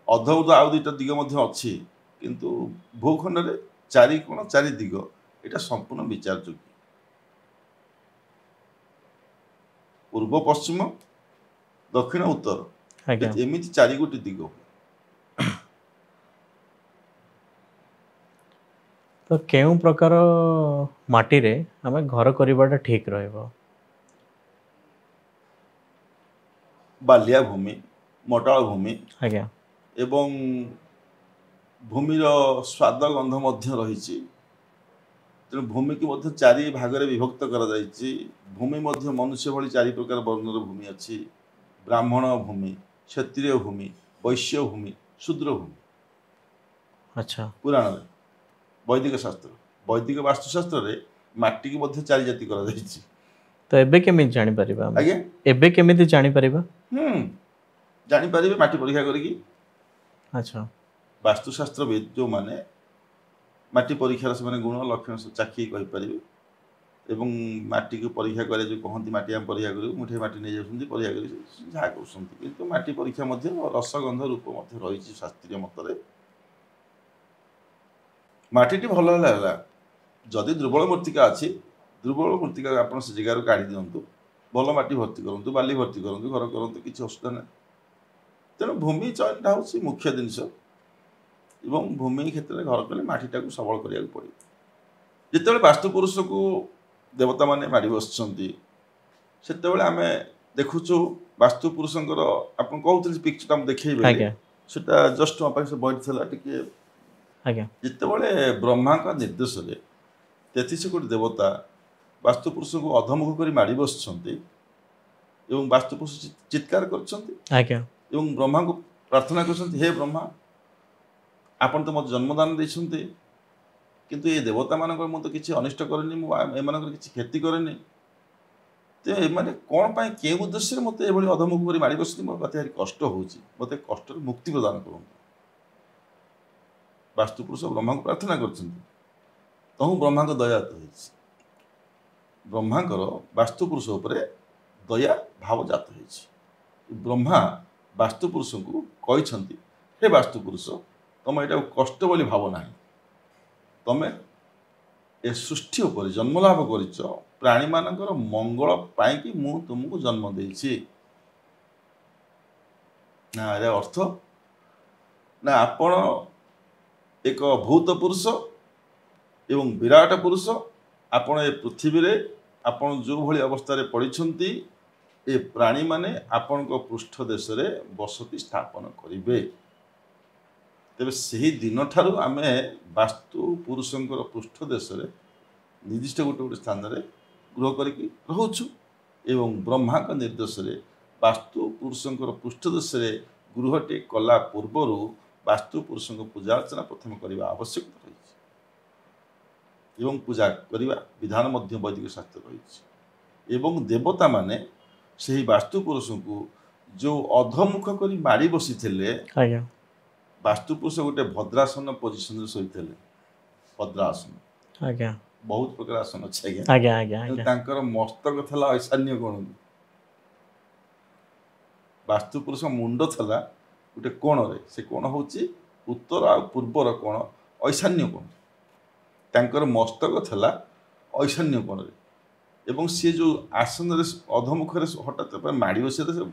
ଅଧଉଦ ଆଉ ଦୁଇଟା ଦିଗ ମଧ୍ୟ ଅଛି, କିନ୍ତୁ ଭୂଖଣ୍ଡରେ ଚାରି କୋଣ ଚାରି ଦିଗ ଏଇଟା ସମ୍ପୂର୍ଣ୍ଣ ବିଚାର ଯୋଗ୍ୟ। ପୂର୍ବ ପଶ୍ଚିମ ଦକ୍ଷିଣ ଉତ୍ତର ଏମିତି ଚାରି ଗୋଟି ଦିଗ। ତ କେଉଁ ପ୍ରକାର ମାଟିରେ ଆମେ ଘର କରିବାଟା ଠିକ୍ ରହିବ? ବାଲିଆ ଭୂମି, ମଟାଳ ଭୂମି, ଆଜ୍ଞା ଏବଂ ଭୂମିର ସ୍ୱାଦ ଗନ୍ଧ ମଧ୍ୟ ରହିଛି, ତେଣୁ ଭୂମିକୁ ମଧ୍ୟ ଚାରି ଭାଗରେ ବିଭକ୍ତ କରାଯାଇଛି। ଭୂମି ମଧ୍ୟ ମନୁଷ୍ୟ ଭଳି ଚାରି ପ୍ରକାର ବର୍ଣ୍ଣର ଭୂମି ଅଛି। ବ୍ରାହ୍ମଣ ଭୂମି, କ୍ଷତ୍ରିୟ ଭୂମି, ବୈଶ୍ୟ ଭୂମି, ଶୂଦ୍ର ଭୂମି। ଆଚ୍ଛା, ପୁରାଣରେ ବୈଦିକ ଶାସ୍ତ୍ର, ବୈଦିକ ବାସ୍ତୁଶାସ୍ତ୍ରରେ ମାଟିକୁ ମଧ୍ୟ ଚାରି ଜାତି କରାଯାଇଛି। ତ ଏବେ କେମିତି ଜାଣିପାରିବା? ଆଜ୍ଞା, ଏବେ କେମିତି ଜାଣିପାରିବା? ଜାଣିପାରିବେ ମାଟି ପରୀକ୍ଷା କରିକି। ଆଚ୍ଛା, ବାସ୍ତୁଶାସ୍ତ୍ରବିତ୍ ଯେଉଁମାନେ ମାଟି ପରୀକ୍ଷାର ସେମାନେ ଗୁଣ ଲକ୍ଷଣ ଚାଖି କହିପାରିବେ, ଏବଂ ମାଟିକୁ ପରୀକ୍ଷା କରି ଯେଉଁ କହନ୍ତି ମାଟି ଆମେ ପରୀକ୍ଷା କରିବୁ, ମୁଠେ ମାଟି ନେଇଯାଉଛନ୍ତି ପରୀକ୍ଷା କରି ଯାହା କରୁଛନ୍ତି, କିନ୍ତୁ ମାଟି ପରୀକ୍ଷା ମଧ୍ୟ ରସଗନ୍ଧ ରୂପ ମଧ୍ୟ ରହିଛି ଶାସ୍ତ୍ରୀୟ ମତରେ। ମାଟିଟି ଭଲ ହେଲା, ଯଦି ଦୁର୍ବଳ ମୃତ୍ତିକା ଅଛି, ଦୁର୍ବଳ ମୃତ୍ତିକା ଆପଣ ସେ ଜାଗାରୁ କାଢ଼ି ଦିଅନ୍ତୁ, ଭଲ ମାଟି ଭର୍ତ୍ତି କରନ୍ତୁ, ବାଲି ଭର୍ତ୍ତି କରନ୍ତୁ, ଘର କରନ୍ତୁ, କିଛି ଅସୁବିଧା ନାହିଁ। ତେଣୁ ଭୂମି ଚୟନଟା ହେଉଛି ମୁଖ୍ୟ ଜିନିଷ, ଏବଂ ଭୂମି କ୍ଷେତ୍ରରେ ଘର କଲେ ମାଟିଟାକୁ ସବଳ କରିବାକୁ ପଡ଼ିବ। ଯେତେବେଳେ ବାସ୍ତୁ ପୁରୁଷକୁ ଦେବତାମାନେ ମାଡ଼ି ବସିଛନ୍ତି, ସେତେବେଳେ ଆମେ ଦେଖୁଛୁ ବାସ୍ତୁ ପୁରୁଷଙ୍କର, ଆପଣ କହୁଥିଲେ ପିକ୍ଚରଟା ମୁଁ ଦେଖେଇବି, ସେଟା ଜଷ୍ଟ ମୋ ପାଖରେ ସେ ବହିଟି ଥିଲା ଟିକେ। ଯେତେବେଳେ ବ୍ରହ୍ମାଙ୍କ ନିର୍ଦ୍ଦେଶରେ 33 କୋଟି ଦେବତା ବାସ୍ତୁ ପୁରୁଷକୁ ଅଧମୁଖ କରି ମାଡ଼ି ବସିଛନ୍ତି, ଏବଂ ବାସ୍ତୁ ପୁରୁଷ ଚିତ୍କାର କରିଛନ୍ତି, ଏବଂ ବ୍ରହ୍ମାଙ୍କୁ ପ୍ରାର୍ଥନା କରିଛନ୍ତି, ହେ ବ୍ରହ୍ମା, ଆପଣ ତ ମୋତେ ଜନ୍ମଦାନ ଦେଇଛନ୍ତି, କିନ୍ତୁ ଏ ଦେବତାମାନଙ୍କର ମୁଁ ତ କିଛି ଅନିଷ୍ଟ କରେନି, ମୁଁ ଏମାନଙ୍କର କିଛି କ୍ଷତି କରେନି, ତେଣୁ ଏମାନେ କ'ଣ ପାଇଁ କେଉଁ ଉଦ୍ଦେଶ୍ୟରେ ମୋତେ ଏଭଳି ଅଧମୁଖ କରି ମାଡ଼ି ବସିଛନ୍ତି, ମୋ କଥା ଭାରି କଷ୍ଟ ହେଉଛି, ମୋତେ କଷ୍ଟରୁ ମୁକ୍ତି ପ୍ରଦାନ କରନ୍ତୁ। ବାସ୍ତୁ ପୁରୁଷ ବ୍ରହ୍ମାଙ୍କୁ ପ୍ରାର୍ଥନା କରିଛନ୍ତି, ତହୁଁ ବ୍ରହ୍ମାଙ୍କ ଦୟାତ ହେଇଛି। ବ୍ରହ୍ମାଙ୍କର ବାସ୍ତୁ ପୁରୁଷ ଉପରେ ଦୟା ଭାବ ଜାତ ହେଇଛି। ବ୍ରହ୍ମା ବାସ୍ତୁ ପୁରୁଷଙ୍କୁ କହିଛନ୍ତି, ହେ ବାସ୍ତୁ ପୁରୁଷ, ତମେ ଏଇଟାକୁ କଷ୍ଟ ବୋଲି ଭାବ ନାହିଁ, ତମେ ଏ ସୃଷ୍ଟି ଉପରେ ଜନ୍ମ ଲାଭ କରିଛ ପ୍ରାଣୀମାନଙ୍କର ମଙ୍ଗଳ ପାଇଁକି ମୁଁ ତୁମକୁ ଜନ୍ମ ଦେଇଛି। ନା ଏହାର ଅର୍ଥ ନା ଆପଣ ଏକ ଭୂତ ପୁରୁଷ ଏବଂ ବିରାଟ ପୁରୁଷ, ଆପଣ ଏ ପୃଥିବୀରେ ଆପଣ ଯେଉଁଭଳି ଅବସ୍ଥାରେ ପଡ଼ିଛନ୍ତି, ଏ ପ୍ରାଣୀମାନେ ଆପଣଙ୍କ ପୃଷ୍ଠ ଦେଶରେ ବସତି ସ୍ଥାପନ କରିବେ। ତେବେ ସେହି ଦିନଠାରୁ ଆମେ ବାସ୍ତୁ ପୁରୁଷଙ୍କର ପୃଷ୍ଠ ଦେଶରେ ନିର୍ଦ୍ଦିଷ୍ଟ ଗୋଟେ ସ୍ଥାନରେ ଗୃହ କରିକି ରହୁଛୁ, ଏବଂ ବ୍ରହ୍ମାଙ୍କ ନିର୍ଦ୍ଦେଶରେ ବାସ୍ତୁ ପୁରୁଷଙ୍କର ପୃଷ୍ଠ ଦେଶରେ ଗୃହଟି କଲା ପୂର୍ବରୁ ବାସ୍ତୁ ପୁରୁଷଙ୍କ ପୂଜା ଅର୍ଚ୍ଚନା ପ୍ରଥମେ କରିବା ଆବଶ୍ୟକତା ରହିଛି, ଏବଂ ପୂଜା କରିବା ବିଧାନ ମଧ୍ୟ ବୈଦିକ ଶାସ୍ତ୍ର ରହିଛି। ଏବଂ ଦେବତାମାନେ ସେହି ବାସ୍ତୁ ପୁରୁଷଙ୍କୁ ଯେଉଁ ଅଧମୁଖ କରି ମାଡ଼ି ବସିଥିଲେ, ବାସ୍ତୁ ପୁରୁଷ ଗୋଟେ ଭଦ୍ରାସନ ପୋଜିସନରେ ଶୋଇଥିଲେ। ଭଦ୍ରାସନ, ବହୁତ ପ୍ରକାର ଆସନ ଅଛି ଆଜ୍ଞା, ତାଙ୍କର ମସ୍ତକ ଥିଲା ଐଶାନ୍ୟ କୋଣକୁ। ବାସ୍ତୁ ପୁରୁଷ ମୁଣ୍ଡ ଥିଲା ଗୋଟେ କୋଣରେ, ସେ କୋଣ ହେଉଛି ଉତ୍ତର ଆଉ ପୂର୍ବର କୋଣ, ଐଶାନ୍ୟ କୋଣ। ତାଙ୍କର ମସ୍ତକ ଥିଲା ଐଶାନ୍ୟ କୋଣରେ, ଏବଂ ସିଏ ଯେଉଁ ଆସନରେ ଅଧମୁଖରେ ହଠାତ୍ ମାଡ଼ି ବସିଥିଲେ, ସେ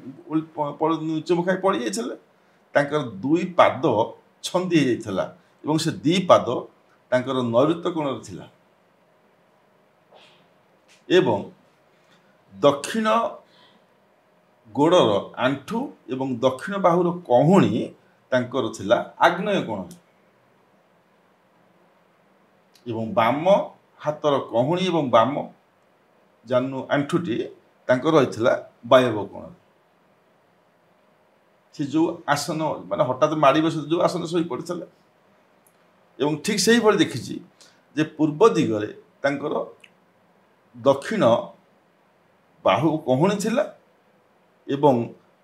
ନିଚ ମୁଖାଇ ପଡ଼ି ଯାଇଥିଲେ, ତାଙ୍କର ଦୁଇ ପାଦ ଛନ୍ଦି ହେଇଯାଇଥିଲା, ଏବଂ ସେ ଦୁଇ ପାଦ ତାଙ୍କର ନୈಋତ୍ୟ କୋଣରେ ଥିଲା, ଏବଂ ଦକ୍ଷିଣ ଗୋଡ଼ର ଆଣ୍ଠୁ ଏବଂ ଦକ୍ଷିଣ ବାହୁର କହୁଣୀ ତାଙ୍କର ଥିଲା ଆଗ୍ନେୟ କୋଣରେ, ଏବଂ ବାମ ହାତର କହୁଣୀ ଏବଂ ବାମ ଆଣ୍ଠୁଟି ତାଙ୍କର ରହିଥିଲା ବାୟବ କୋଣରେ। ସେ ଯେଉଁ ଆସନ ମାନେ ହଠାତ୍ ମାଡ଼ି ବସି ଯେଉଁ ଆସନ ଶୋଇ ପଡ଼ିଥିଲେ, ଏବଂ ଠିକ୍ ସେଇଭଳି ଦେଖିଛି ଯେ ପୂର୍ବ ଦିଗରେ ତାଙ୍କର ଦକ୍ଷିଣ ବାହୁ କହୁଣୀ ଥିଲା, ଏବଂ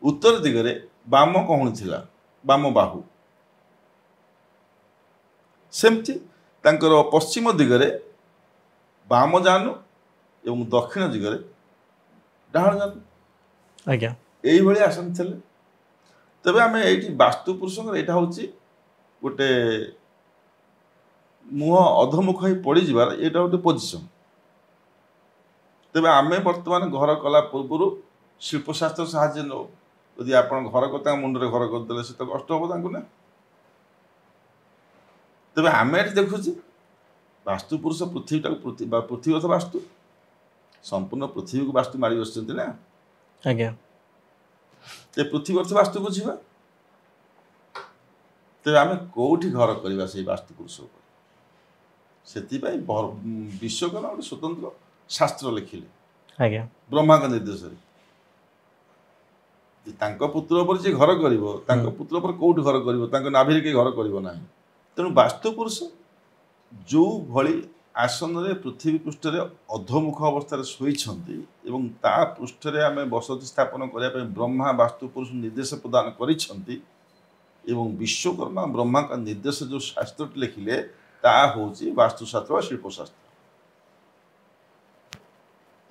ଉତ୍ତର ଦିଗରେ ବାମ କହୁଣୀ ଥିଲା, ବାମ ବାହୁ। सेमती तांकर पश्चिम दिगरे बाम जानु एवं दक्षिण दिगरे डाहाण जानु आज्ञा यही भाई आसन थे तबे आम ये वास्तु पुरुष यहाँ हूँ गोटे मुह अधमुख हो पड़ जार यहाँ गोटे पोजिशन तेज आम बर्तमान घर कला पूर्व शिल्पशास्त्र साहाଯ୍य नौ यदि आप घर को मुंडे घर करदे से तो कष्ट हम ना तेज आम ये देखुचे वास्तु पुरुष पृथ्वी अथ वास्तु संपूर्ण पृथ्वी को वास्तु मारी बस ना आज्ञा ये पृथ्वी अर्थ वास्तु बुझा तेज आम कौटी घर करवा से वास्तु पुरुष से विश्वकर्मा गोटे स्वतंत्र शास्त्र लिखिले आज्ञा ब्रह्मा का निर्देश पुत्र पर जे घर कर पुत्र पर कौट घर कर नाभि के घर करना तेणु वास्तु पुरुष जो भली आसन रे पृथ्वी पृष्ठ अधोमुख अवस्था शोइछंती एवं ता पृष्ठ आम बसति स्थापन करने ब्रह्मा वास्तु पुरुष निर्देश प्रदान करिछंती एवं विश्वकर्मा ब्रह्मा का निर्देश जो शास्त्र लिखिले ता होची वास्तुशास्त्र व शिल्पशास्त्र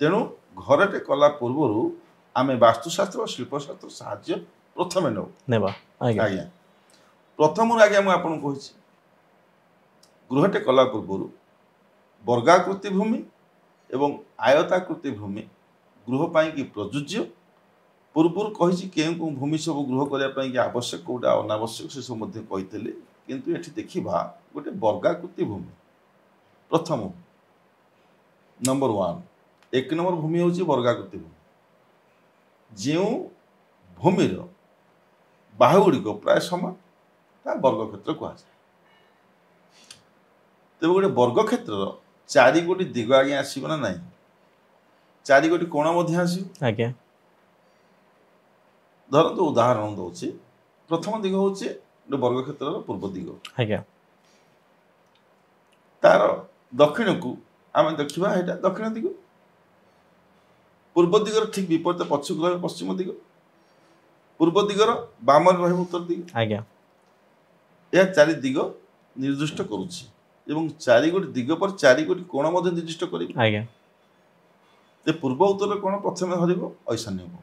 तेणु घरटे कला पूर्व आम वास्तुशास्त्र और शिल्पशास्त्र साहाय्य प्रथम नौ आज्ञा प्रथम आज्ञा मुझे कही गृहटे कला पूर्व वर्गाकृति भूमि एवं आयताकृति भूमि गृह पाई प्रযোज्य पूर्व कही केउ भूमि सब गृह करने आवश्यक कौटा अनावश्यक से सब कही किंतु ये देखा गोटे वर्गाकृति भूमि प्रथम नंबर 1 एक नंबर भूमि हूँ वर्गाकृति भूमि जो भूमिर बाहुगुड़िक प्राय समान ता वर्ग क्षेत्र कहुए तेज गोटे वर्ग क्षेत्र चारि गोटी दिग आगे आसो ना ना चारि गोटी कोण आज्ञा धरतु उदाहरण दूसरी प्रथम दिग हूँ गोटे वर्ग क्षेत्र पूर्व दिग आज्ञा तार दक्षिण को आम देखा यहाँ दक्षिण दिग पूर्व दिगर ठीक विपरीत पछक रहे पश्चिम दिग पूर्व दिगर बाम रहे उत्तर दिग आज्ञा यह चारि दिग निर्दिष्ट करुछि एवं चारि गोटी दिग पर चारि गोटी कोण निर्दिष्ट कर आज्ञा पूर्व उत्तर कोण प्रथम धरब ऐशान्य कोण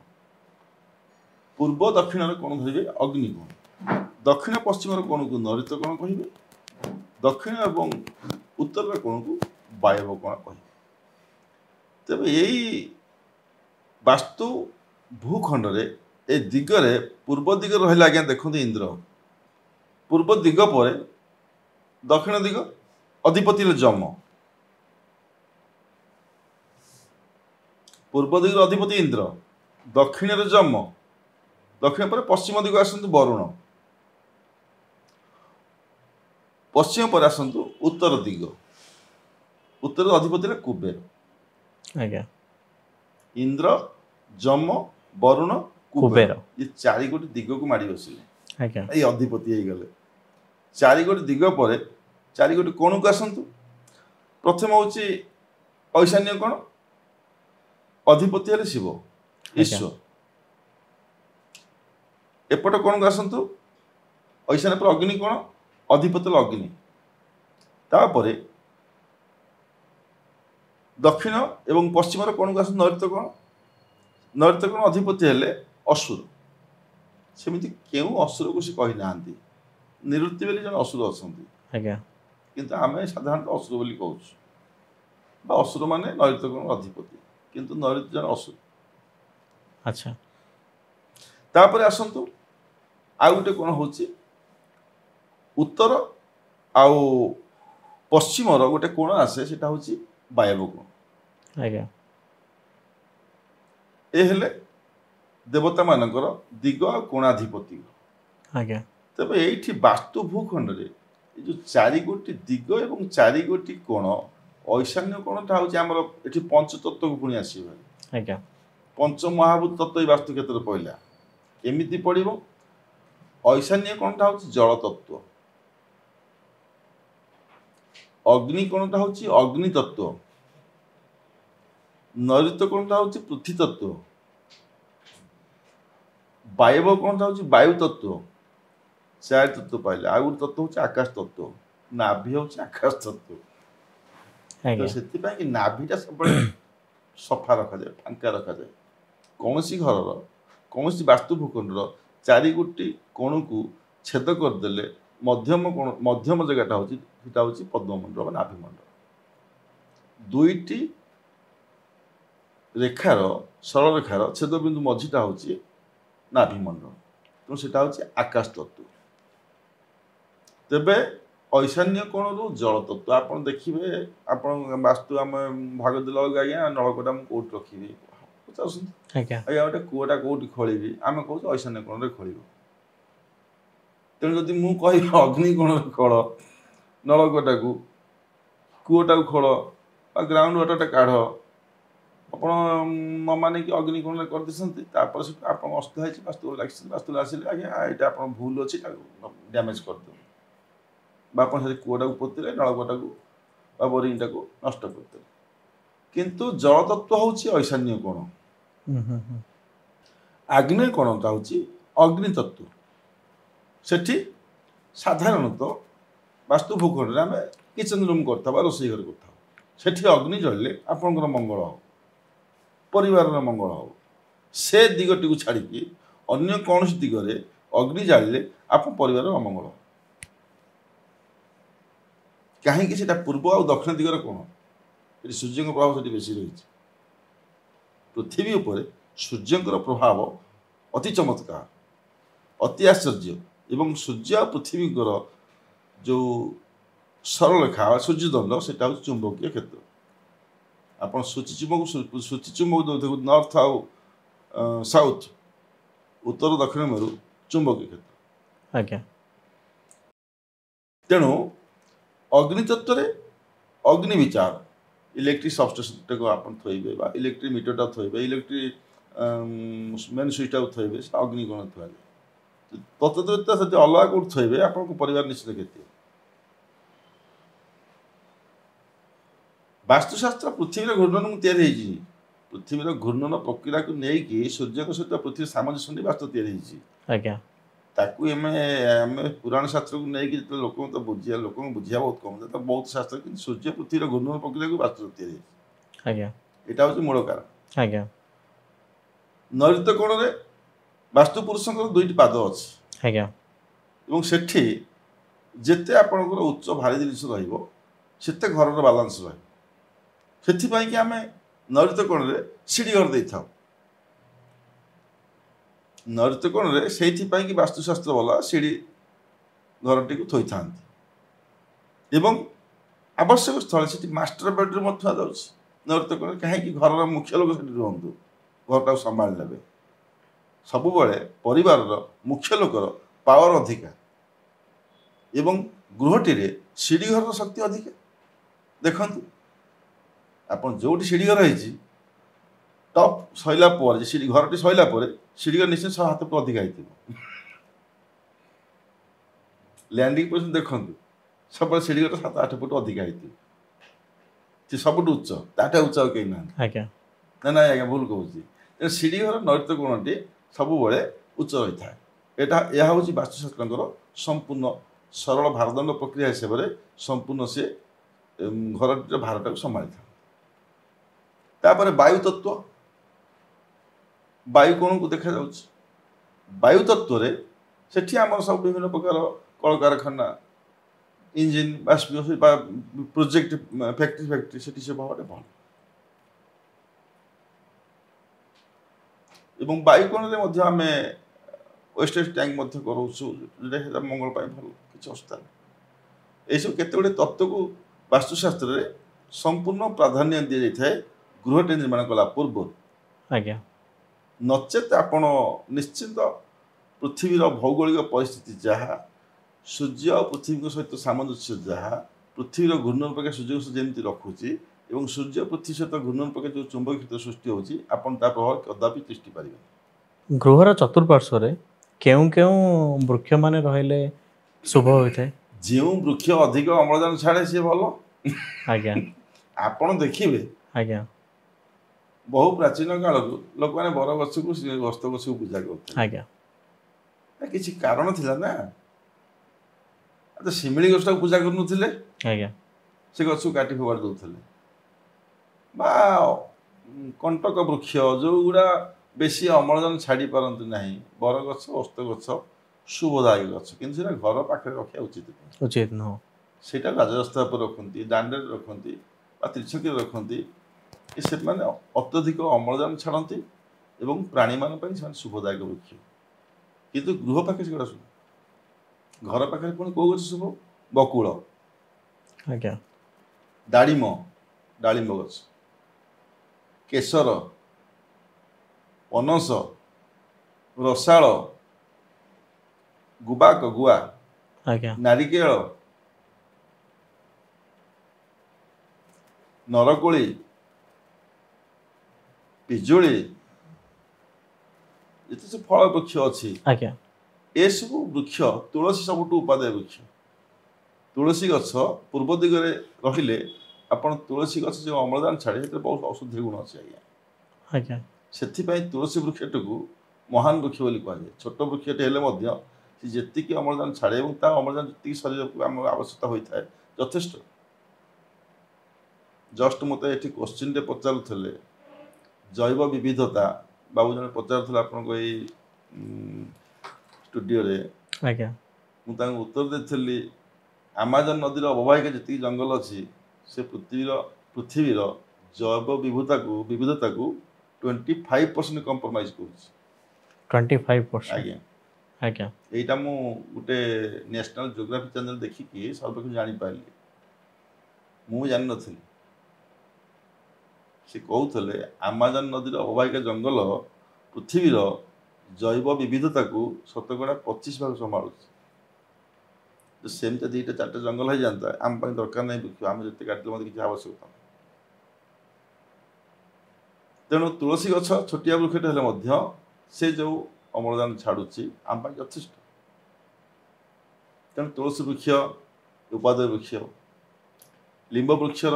पूर्व दक्षिण कोण धरवे अग्नि कोण दक्षिण पश्चिम कोण को नैऋत्य कोण कहे दक्षिण एवं उत्तर कोण को वायव्य कोण कहे तेज यही वास्तु भूखंड रे ए दिगरे पूर्व दिग रहा आज्ञा देखते इंद्र पूर्व दिग पर दक्षिण दिग अधिपति जम पूर्व दिग अधिपति इंद्र दक्षिण जम दक्षिण पर पश्चिम दिग आसतु वरुण पश्चिम पर आसतु उत्तर दिग उत्तर अधिपति कुबेर आज्ञा इंद्र जम वरुण कुबेर ये चारि गोटी दिग को माड़ी बसिले आज्ञा ये अधिपति हो गले चारि गोटी दिग पर चारि गोटी कोण को आसतु प्रथम हूँ ऐशान्य कोण अधिपति हेले शिव ईश्वर एपट कोण को आसतु ऐशान्य पर अग्नि कोण अधिपति अग्नि तापर दक्षिण एवं पश्चिम कोण को आस नैऋत्य कोण अधिपति हेले असुर सेमती केउ असुर को से कही ना निवृत्ति बोली जन असुर अच्छा किंतु आम साधारणतः असुर बोली कहूँ असुर माने नैऋत्य कोण अधिपति किंतु नैऋत्य जन असुर अच्छा तापर आसतु आउ गोटे कोण हूँ उत्तर आउ पश्चिम गोटे कोण आसे सेटा हूँ वायव्य कोण आज्ञा ए हेले देवता मानकर दिग आ कोणाधिपति आज्ञा तबे एठी वास्तु भूखंड रे जो चारि गोटी दिग एवं चारि गोटी कोण ऐशान्य कोणटा हूँ आमर एठी पंचतत्व को पुणी आसो आज्ञा पंच महाभूत तत्व वास्तु क्षेत्र पहला एमती पड़ो ऐशान्य कोणटा हूँ जल तत्व अग्नि कोणटा हूँ अग्नि तत्व नैऋत्य कोणटा हूँ पृथ्वी तत्व वायव्य कोणटा हूँ वायु तत्व चार तत्व पाइले आउ गोटे तत्व हूँ आकाश तत्व ନାଭି ହେଉଛି ଆକାଶ ତତ୍ତ୍ୱ। ତ ଆଜ୍ଞା ସେଥିପାଇଁ କି ନାଭିଟା ସବୁବେଳେ ସଫା ରଖାଯାଏ, ଫାଙ୍କା ରଖାଯାଏ। କୌଣସି ଘରର କୌଣସି ବାସ୍ତୁ ଭୂଖଣ୍ଡର 4 ଗୋଟି କୋଣକୁ ଛେଦ କରିଦେଲେ ମଧ୍ୟମ ଜାଗାଟା ହେଉଛି ସେଟା ହେଉଛି ପଦ୍ମମଣ୍ଡଳ ବା ନାଭିମଣ୍ଡଳ। 2ଟି ରେଖାର ସରଳ ରେଖାର ଛେଦବିନ୍ଦୁ ମଝିଟା ହେଉଛି ନାଭିମଣ୍ଡଳ, ତେଣୁ ସେଟା ହେଉଛି ଆକାଶ ତତ୍ତ୍ୱ। ତେବେ ଐଶାନ୍ୟ କୋଣରୁ ଜଳ ତତ୍ତ୍ୱ ଆପଣ ଦେଖିବେ, ଆପଣ ବାସ୍ତୁ ଆମେ ଭାଗ ଦେଲା ବେଳକୁ ଆଜ୍ଞା ନଳକୂଅଟା ମୁଁ କୋଉଠି ରଖିବି ପଚାରୁଛନ୍ତି, ଆଜ୍ଞା ଆଜ୍ଞା ଗୋଟେ କୂଅଟା କୋଉଠି ଖୋଳିବି, ଆମେ କହୁଛୁ ଐଶାନ୍ୟ କୋଣରେ ଖୋଳିବ। ତେଣୁ ଯଦି ମୁଁ କହିବି ଅଗ୍ନି କୋଣରେ ଖୋଳ ନଳକୂଅଟାକୁ, କୂଅଟାକୁ ଖୋଳ ବା ଗ୍ରାଉଣ୍ଡ ୱାଟରଟା କାଢ଼, ଆପଣ ନ ମାନିକି ଅଗ୍ନି କୋଣରେ କରିଦେଇଛନ୍ତି, ତାପରେ ସେଠୁ ଆପଣ ଅସ୍ତ ହେଇଛି ବାସ୍ତୁ ଲାଗିଛନ୍ତି, ବାସ୍ତୁ ଆସିଲେ ଆଜ୍ଞା ଏଇଟା ଆପଣ ଭୁଲ ଅଛି, ତାକୁ ଡ୍ୟାମେଜ୍ କରିଦେବେ ବା ଆପଣ ସେଠି କୂଅଟାକୁ ପୋତିଲେ, ନଳକୂଅଟାକୁ ବା ବୋରିଂଟାକୁ ନଷ୍ଟ କରିଦେଲେ। କିନ୍ତୁ ଜଳ ତତ୍ତ୍ୱ ହେଉଛି ଐଶାନ୍ୟ କୋଣ, ଆଗ୍ନେୟ କୋଣଟା ହେଉଛି ଅଗ୍ନି ତତ୍ତ୍ୱ। ସେଠି ସାଧାରଣତଃ ବାସ୍ତୁ ଭୂଖଣ୍ଡରେ ଆମେ କିଚେନ୍ ରୁମ୍ କରିଥାଉ ବା ରୋଷେଇ ଘର କରିଥାଉ, ସେଠି ଅଗ୍ନି ଜଳିଲେ ଆପଣଙ୍କର ମଙ୍ଗଳ ହେବ, ପରିବାରର ମଙ୍ଗଳ ହେବ। ସେ ଦିଗଟିକୁ ଛାଡ଼ିକି ଅନ୍ୟ କୌଣସି ଦିଗରେ ଅଗ୍ନି ଜାଳିଲେ ଆପଣ ପରିବାରର ଅମଙ୍ଗଳ ହେବ। କାହିଁକି? ସେଟା ପୂର୍ବ ଆଉ ଦକ୍ଷିଣ ଦିଗର କୋଣ, ଏଠି ସୂର୍ଯ୍ୟଙ୍କ ପ୍ରଭାବ ସେଠି ବେଶୀ ରହିଛି। ପୃଥିବୀ ଉପରେ ସୂର୍ଯ୍ୟଙ୍କର ପ୍ରଭାବ ଅତି ଚମତ୍କାର, ଅତି ଆଶ୍ଚର୍ଯ୍ୟ, ଏବଂ ସୂର୍ଯ୍ୟ ଆଉ ପୃଥିବୀଙ୍କର ଯେଉଁ ସରଳରେଖା ସୂର୍ଯ୍ୟଦଣ୍ଡ ସେଟା ହେଉଛି ଚୁମ୍ବକୀୟ କ୍ଷେତ୍ର। ଆପଣ ସୂଚୀଚୁମ୍ବକ ଦେଖୁ ନର୍ଥ ଆଉ ସାଉଥ, ଉତ୍ତର ଦକ୍ଷିଣ ମେରୁ ଚୁମ୍ବକୀୟ କ୍ଷେତ୍ର। ଆଜ୍ଞା ତେଣୁ ଅଗ୍ନି ତତ୍ତ୍ୱରେ ଅଗ୍ନି ବିଚାର, ଇଲେକ୍ଟ୍ରିକ୍ ସବଷ୍ଟେସନଟାକୁ ଆପଣ ଥୋଇବେ ବା ଇଲେକ୍ଟ୍ରିକ୍ ମିଟରଟା ଥୋଇବେ, ଇଲେକ୍ଟ୍ରିକ୍ ମେନ୍ ସୁଇଚ୍ଟାକୁ ଥୋଇବେ, ସେଟା ଅଗ୍ନି କୋଣ ଥୁଆଯାଏ। ତତ୍ତ୍ୱ ଯଦି ଅଲଗା କେଉଁଠି ଥୋଇବେ ଆପଣଙ୍କ ପରିବାର ନିଶ୍ଚିତ କ୍ଷତି ହେବ। ବାସ୍ତୁଶାସ୍ତ୍ର ପୃଥିବୀର ଘୂର୍ଣ୍ଣନକୁ ତିଆରି ହେଇଛି, ପୃଥିବୀର ଘୂର୍ଣ୍ଣନ ପ୍ରକ୍ରିୟାକୁ ନେଇକି ସୂର୍ଯ୍ୟଙ୍କ ସହିତ ପୃଥିବୀ ସାମଞ୍ଜସ୍ୟ ନେଇ ବାସ୍ତୁ ତିଆରି ହେଇଛି। ଆଜ୍ଞା ତାକୁ ଆମେ ପୁରାଣ ଶାସ୍ତ୍ରକୁ ନେଇକି ଯେତେବେଳେ ଲୋକଙ୍କୁ ବୁଝିବା ବହୁତ କମ୍, ତ ବହୁତ ଶାସ୍ତ୍ର, କିନ୍ତୁ ସୂର୍ଯ୍ୟ ପୃଥିବୀର ଘୂର୍ଣ୍ଣନ ପ୍ରକ୍ରିୟାକୁ ବାସ୍ତୁ ତିଆରି ହେଇଛି। ଆଜ୍ଞା ଏଇଟା ହେଉଛି ମୂଳ କାରଣ। ଆଜ୍ଞା ନୈಋତ୍ୟ କୋଣରେ ବାସ୍ତୁ ପୁରୁଷଙ୍କର 2ଟି ପାଦ ଅଛି, ଆଜ୍ଞା ଏବଂ ସେଠି ଯେତେ ଆପଣଙ୍କର ଉଚ୍ଚ ଭାରି ଜିନିଷ ରହିବ ସେତେ ଘରର ବାଲାନ୍ସ ରହିବ। ସେଥିପାଇଁ କି ଆମେ ନୈଋତ୍ୟ କୋଣରେ ସିଡ଼ି ଘର ଦେଇଥାଉ। ନୈଋତ୍ୟ କୋଣରେ ସେଇଥିପାଇଁ କି ବାସ୍ତୁଶାସ୍ତ୍ର ବାଲା ସିଡ଼ି ଘରଟିକୁ ଥୋଇଥାନ୍ତି, ଏବଂ ଆବଶ୍ୟକ ସ୍ଥଳେ ସେଠି ମାଷ୍ଟର ବେଡରୁମ୍ ମଧ୍ୟ ଥୁଆଯାଉଛି ନୈଋତ୍ୟ କୋଣରେ। କାହିଁକି? ଘରର ମୁଖ୍ୟ ଲୋକ ସେଠି ରୁହନ୍ତୁ, ଘରଟାକୁ ସମ୍ଭାଳି ନେବେ। ସବୁବେଳେ ପରିବାରର ମୁଖ୍ୟ ଲୋକର ପାୱାର ଅଧିକା, ଏବଂ ଗୃହଟିରେ ସିଡ଼ି ଘରର ଶକ୍ତି ଅଧିକା। ଦେଖନ୍ତୁ ଆପଣ ଯେଉଁଠି ସିଡ଼ି ଘର ହେଇଛି, ଟପ୍ ସରିଲା ପରେ ସିଡ଼ି ଘରଟି ସରିଲା ପରେ ସିଡ଼ି ଘର ନିଶ୍ଚୟ 100 ହାତ ଅଧିକା ହେଇଥିବ। ଲ୍ୟାଣ୍ଡିଂ ପର୍ଯ୍ୟନ୍ତ ଦେଖନ୍ତୁ ସବୁବେଳେ ସିଡ଼ି ଘର 7-8 ଫୁଟ ଅଧିକା ହେଇଥିବ, ସେ ସବୁଠୁ ଉଚ୍ଚ, ତାଠୁ ଉଚ୍ଚ ଆଉ କେହି ନାହାନ୍ତି। ଆଜ୍ଞା ନାଇଁ ଆଜ୍ଞା ଭୁଲ କହୁଛି, ସିଡ଼ି ଘର ନୈଋତ୍ୟ କୋଣଟି ସବୁବେଳେ ଉଚ୍ଚ ରହିଥାଏ। ଏହା ହେଉଛି ବାସ୍ତୁଶାସ୍ତ୍ରଙ୍କର ସମ୍ପୂର୍ଣ୍ଣ ସରଳ ଭାରଦଣ୍ଡ ପ୍ରକ୍ରିୟା ହିସାବରେ ସମ୍ପୂର୍ଣ୍ଣ ସେ ଘରଟିର ଭାରଟାକୁ ସମ୍ଭାଳିଥାଏ। ତାପରେ ବାୟୁ ତତ୍ତ୍ୱ, ବାୟୁ କୋଣକୁ ଦେଖାଯାଉଛି। ବାୟୁ ତତ୍ତ୍ୱରେ ସେଠି ଆମର ସବୁ ବିଭିନ୍ନ ପ୍ରକାର କଳକାରଖାନା, ଇଞ୍ଜିନ ବା ପ୍ରୋଜେକ୍ଟ ଫ୍ୟାକ୍ଟ୍ରି ସେଠି ସେ ଭାବରେ ଭଲ। ଏବଂ ବାୟୁ କୋଣରେ ମଧ୍ୟ ଆମେ ୱେଷ୍ଟେଜ୍ ଟ୍ୟାଙ୍କ ମଧ୍ୟ କରାଉଛୁ, ଯେଉଁଟା ମଙ୍ଗଳ ପାଇଁ ଭଲ, କିଛି ଅସୁବିଧା ନାହିଁ। ଏହିସବୁ କେତେ ଗୁଡ଼ିଏ ତତ୍ତ୍ୱକୁ ବାସ୍ତୁଶାସ୍ତ୍ରରେ ସମ୍ପୂର୍ଣ୍ଣ ପ୍ରାଧାନ୍ୟ ଦିଆଯାଇଥାଏ ଗୃହଟି ନିର୍ମାଣ କଲା ପୂର୍ବରୁ। ଆଜ୍ଞା ନଚେତ୍ ଆପଣ ନିଶ୍ଚିନ୍ତ ପୃଥିବୀର ଭୌଗୋଳିକ ପରିସ୍ଥିତି ଯାହା, ସୂର୍ଯ୍ୟ ଆଉ ପୃଥିବୀଙ୍କ ସହିତ ସାମଞ୍ଜସ୍ୟ ଯାହା, ପୃଥିବୀର ଘୂର୍ଣ୍ଣନ ପ୍ରକ୍ରିୟା ସୂର୍ଯ୍ୟଙ୍କ ସହିତ ଯେମିତି ରଖୁଛି, ଏବଂ ସୂର୍ଯ୍ୟ ପୃଥିବୀ ସହିତ ଘୂର୍ଣ୍ଣନ ପ୍ରକ୍ରିୟା ଯେଉଁ ଚୁମ୍ବକୀୟ କ୍ଷେତ୍ର ସୃଷ୍ଟି ହେଉଛି, ଆପଣ ତା ପ୍ରଭାବ କଦାପି ତିଷ୍ଠି ପାରିବେନି। ଗୃହର ଚତୁଃପାର୍ଶ୍ୱରେ କେଉଁ କେଉଁ ବୃକ୍ଷମାନେ ରହିଲେ ଶୁଭ ହୋଇଥାଏ? ଯେଉଁ ବୃକ୍ଷ ଅଧିକ ଅମ୍ଳଜାନ ଛାଡ଼େ ସିଏ ଭଲ। ଆଜ୍ଞା ଆପଣ ଦେଖିବେ ଆଜ୍ଞା ବହୁ ପ୍ରାଚୀନ କାଳରୁ ଲୋକମାନେ ବର ଗଛକୁ ଗସ୍ତ ଗଛକୁ ପୂଜା କରୁଥିଲେ। ଆଜ୍ଞା କିଛି କାରଣ ଥିଲା ନା। तो शिमिली गछटाକୁ पूजा କରୁନଥିଲେ ଆଜ୍ଞା से गछକୁ काटी फोपाड़ी ଦଉଥିଲେ बा कंटक वृक्ष जो गुड़ा बेसी अम्लजान छाड़ी पारती नहीं बर गछ ओस्त गछ शुभदायी गछ किंतु सेटा घर पाखे रखा उचित उचित नुह सेटा राजरास्ता पर रखती दांडे रखती त्रिछकी रखती से अत्यधिक अम्लजान छाड़ती एवं प्राणी मान शुभदायक वृक्ष किंतु गृह पाखे से शुभ घर पाखे पुणी कौ गछ शुभ बकुल ଆଜ୍ଞା दाड़िम डालिम गछ केशर पनस रसाल गुबाक गुआ ଆଜ୍ଞା नारिकेल नरकोली पिजुली ये सब फल वृक्ष अच्छी ଆଜ୍ଞା ए सब वृक्ष तुलसी सबुठ उपादेय वृक्ष तुलसी गछ पूर्व दिगरे रहिले आपण तुलसी गछ जो अम्लजान छाड़े बहुत औषधीय गुण अच्छे आज्ञा ଆଜ୍ଞା से तुलसी वृक्षटू महान वृक्ष बोली कहुए छोट वृक्षटे हेल्ले जी अम्लजान छाड़े और अम्लजान जी शरीर को आम आवश्यकता होता है यथेष्ट जस्ट मत ये क्वेश्चन पचारूले जैव विविधता बाबू जन पचारूला आपको स्टूडियो ଆଜ୍ଞା मुझे उत्तर देती आमाजन नदीर अववाहिका जी जंगल अच्छी से पृथ्वीर जैव विविधता को 25% कंप्रोमाइज कर 25% आज्ञा ଆଜ୍ଞା यहीटा मु गोटे नेशनल जियोग्राफी चैनल देखिकी सर्वे जापारि मुझे जान नी से कहते आमाजन नदीर अववाहिका जंगल पृथ्वीर जैव विविधता को शतकड़ा 25% संभालू सेमती दुईटा चार्टा जंगल हो जाता आम दरकार नहीं वृक्ष आम जिते काटिले मत किसी आवश्यकता तेणु तुलसी गछ छोटिया वृक्षटे हेल्ले से जो अम्लजान छाड़ुची आम यथेष्ट तेणु तुलसी वृक्ष उपादेय वृक्ष लिंब वृक्षर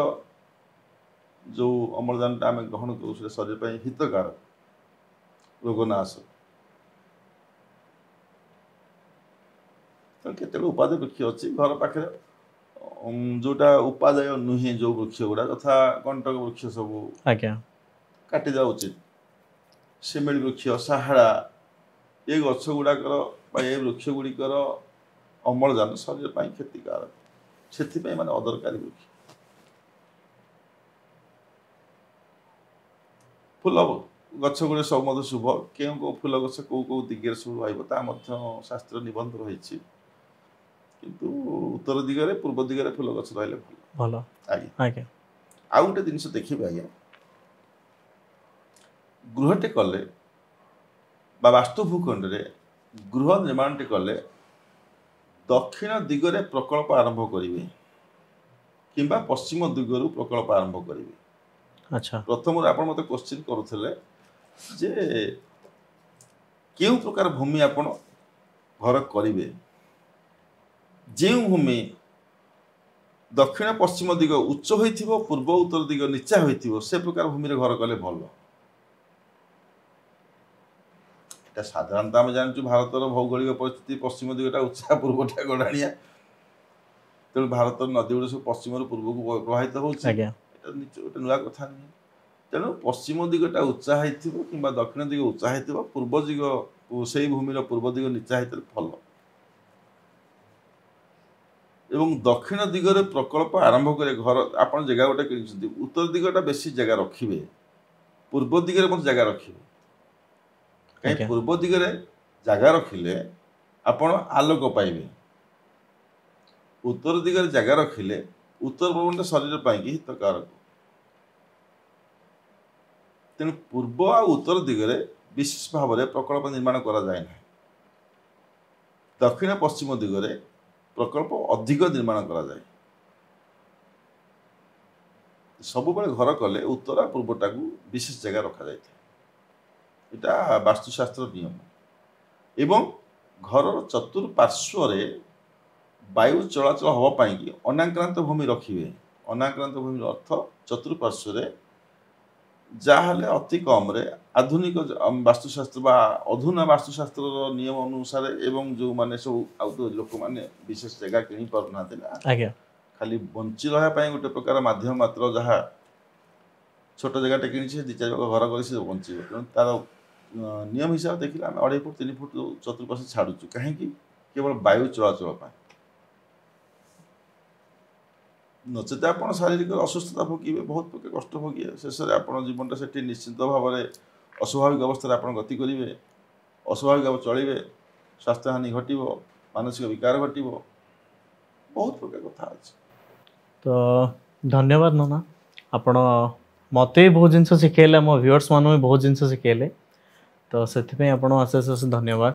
जो अम्लजान आम ग्रहण करूँ शरीर पर हितकारक रोगनाश केते उपादेय वृक्ष अच्छी घर पाखे जोटा उपादेय नुहे जो वृक्ष गुड़ा तथा कंटक वृक्ष सब ଆଜ୍ଞା काटी देवा उचित शिमिली वृक्ष साहाड़ा ये गछ गुड़ाकर ये वृक्ष गुड़िकर अम्लजान शरीर पर क्षतिकारक से माने अदरकारी वृक्ष फूल गछ गुड़े सब मत शुभ क्यों कौ फूल गछ कौ कौ दिगरे सब रही शास्त्र निबंध रही किंतु उत्तर दिगरे पूर्व दिगरे फूल गछ रहिले भल आज्ञा ଆଜ୍ଞା आउ गोटे जिनस देखिए आज्ञा गृहटे कले बा वास्तु भूखंड रे गृह निर्माणटे कले दक्षिण दिगरे प्रकल्प आरंभ करेंगे किंबा पश्चिम दिगरु प्रकल्प आरंभ करेंगे अच्छा प्रथम आप मत क्वेश्चन करुले जे क्यों प्रकार भूमि आपण घर करेंगे जो भूमि दक्षिण पश्चिम दिग उच्च हो पूर्व उत्तर दिग नीचा हो से प्रकार भूमि घर कले भल साधारणतः आम जानू भारतर भौगोलिक परिस्थिति पश्चिम दिगटा उच्चा पूर्वटा गड़ाणिया तेणु भारत नदी गुड़ा सब पश्चिम पूर्व को प्रभावित होते गोटे नुआ कथा नहीं तेणु पश्चिम दिगटा उच्चा कि दक्षिण दिग उच्चा हो पूर्व दिग से भूमिर पूर्व दिग नीचा होते भल एवं दक्षिण दिगरे प्रकल्प आरंभ करे घर आपन जगह गोटे कि उत्तर दिगटा बेसी जगह रखिए पूर्व दिगरे मत जगह रखिए कहीं पूर्व दिगरे जगह रखिले आपण आलोक पाइबे उत्तर दिगरे जगह रखिले उत्तर पवन शरीर पाई हितकारक तेणु पूर्व आ उत्तर दिगरे विशेष भाव में प्रकल्प निर्माण करा जाए ना दक्षिण पश्चिम दिगरे प्रकल्प अधिक निर्माण करा जाए सब घर कले उत्तर पूर्वटा को विशेष जगह रखा जाए इटा वास्तुशास्त्र नियम एवं घर चतुर्पार्श्व वायु चलाचल हाँपाई अनाक्रांत भूमि रखिए अनाक्रांत भूमि अर्थ चतुर्पार्श्व ଯାହାହେଲେ ଅତି କମରେ ଆଧୁନିକ ବାସ୍ତୁଶାସ୍ତ୍ର ବା ଅଧୁନା ବାସ୍ତୁଶାସ୍ତ୍ରର ନିୟମ ଅନୁସାରେ ଏବଂ ଯେଉଁମାନେ ସବୁ ଆଉ ତ ଲୋକମାନେ ବିଶେଷ ଜାଗା କିଣି ପାରୁନାହାନ୍ତି ନା, ଆଜ୍ଞା ଖାଲି ବଞ୍ଚି ରହିବା ପାଇଁ ଗୋଟେ ପ୍ରକାର ମାଧ୍ୟମ ମାତ୍ର, ଯାହା ଛୋଟ ଜାଗାଟେ କିଣିଛି 2-4 ଭାଗ ଘର କରି ସେ ବଞ୍ଚିବ। ତେଣୁ ତାର ନିୟମ ହିସାବରେ ଦେଖିଲେ ଆମେ 2.5 ଫୁଟ 3 ଫୁଟ ଚତୁଃପାର୍ଶ୍ୱ ଛାଡ଼ୁଛୁ, କାହିଁକି? କେବଳ ବାୟୁ ଚଳାଚଳ ପାଇଁ। ନଚେତ ଆପଣ ଶାରୀରିକ ଅସୁସ୍ଥତା ଭୋଗିବେ, ବହୁତ ପ୍ରକାର କଷ୍ଟ ଭୋଗିବେ, ଶେଷରେ ଆପଣ ଜୀବନଟା ସେଠି ନିଶ୍ଚିତ ଭାବରେ ଅସ୍ୱାଭାବିକ ଅବସ୍ଥାରେ ଆପଣ ଗତି କରିବେ, ଅସ୍ୱାଭାବିକ ଭାବେ ଚଳିବେ, ସ୍ୱାସ୍ଥ୍ୟହାନି ଘଟିବ, ମାନସିକ ବିକାର ଘଟିବ, ବହୁତ ପ୍ରକାର କଥା ଅଛି। ତ ଧନ୍ୟବାଦ ନନା, ଆପଣ ମୋତେ ବି ବହୁତ ଜିନିଷ ଶିଖେଇଲେ, ମୋ ଭିଉଅର୍ସ ମାନଙ୍କୁ ବି ବହୁତ ଜିନିଷ ଶିଖେଇଲେ, ତ ସେଥିପାଇଁ ଆପଣ ଅଶେଷ ଅଶେଷ ଧନ୍ୟବାଦ।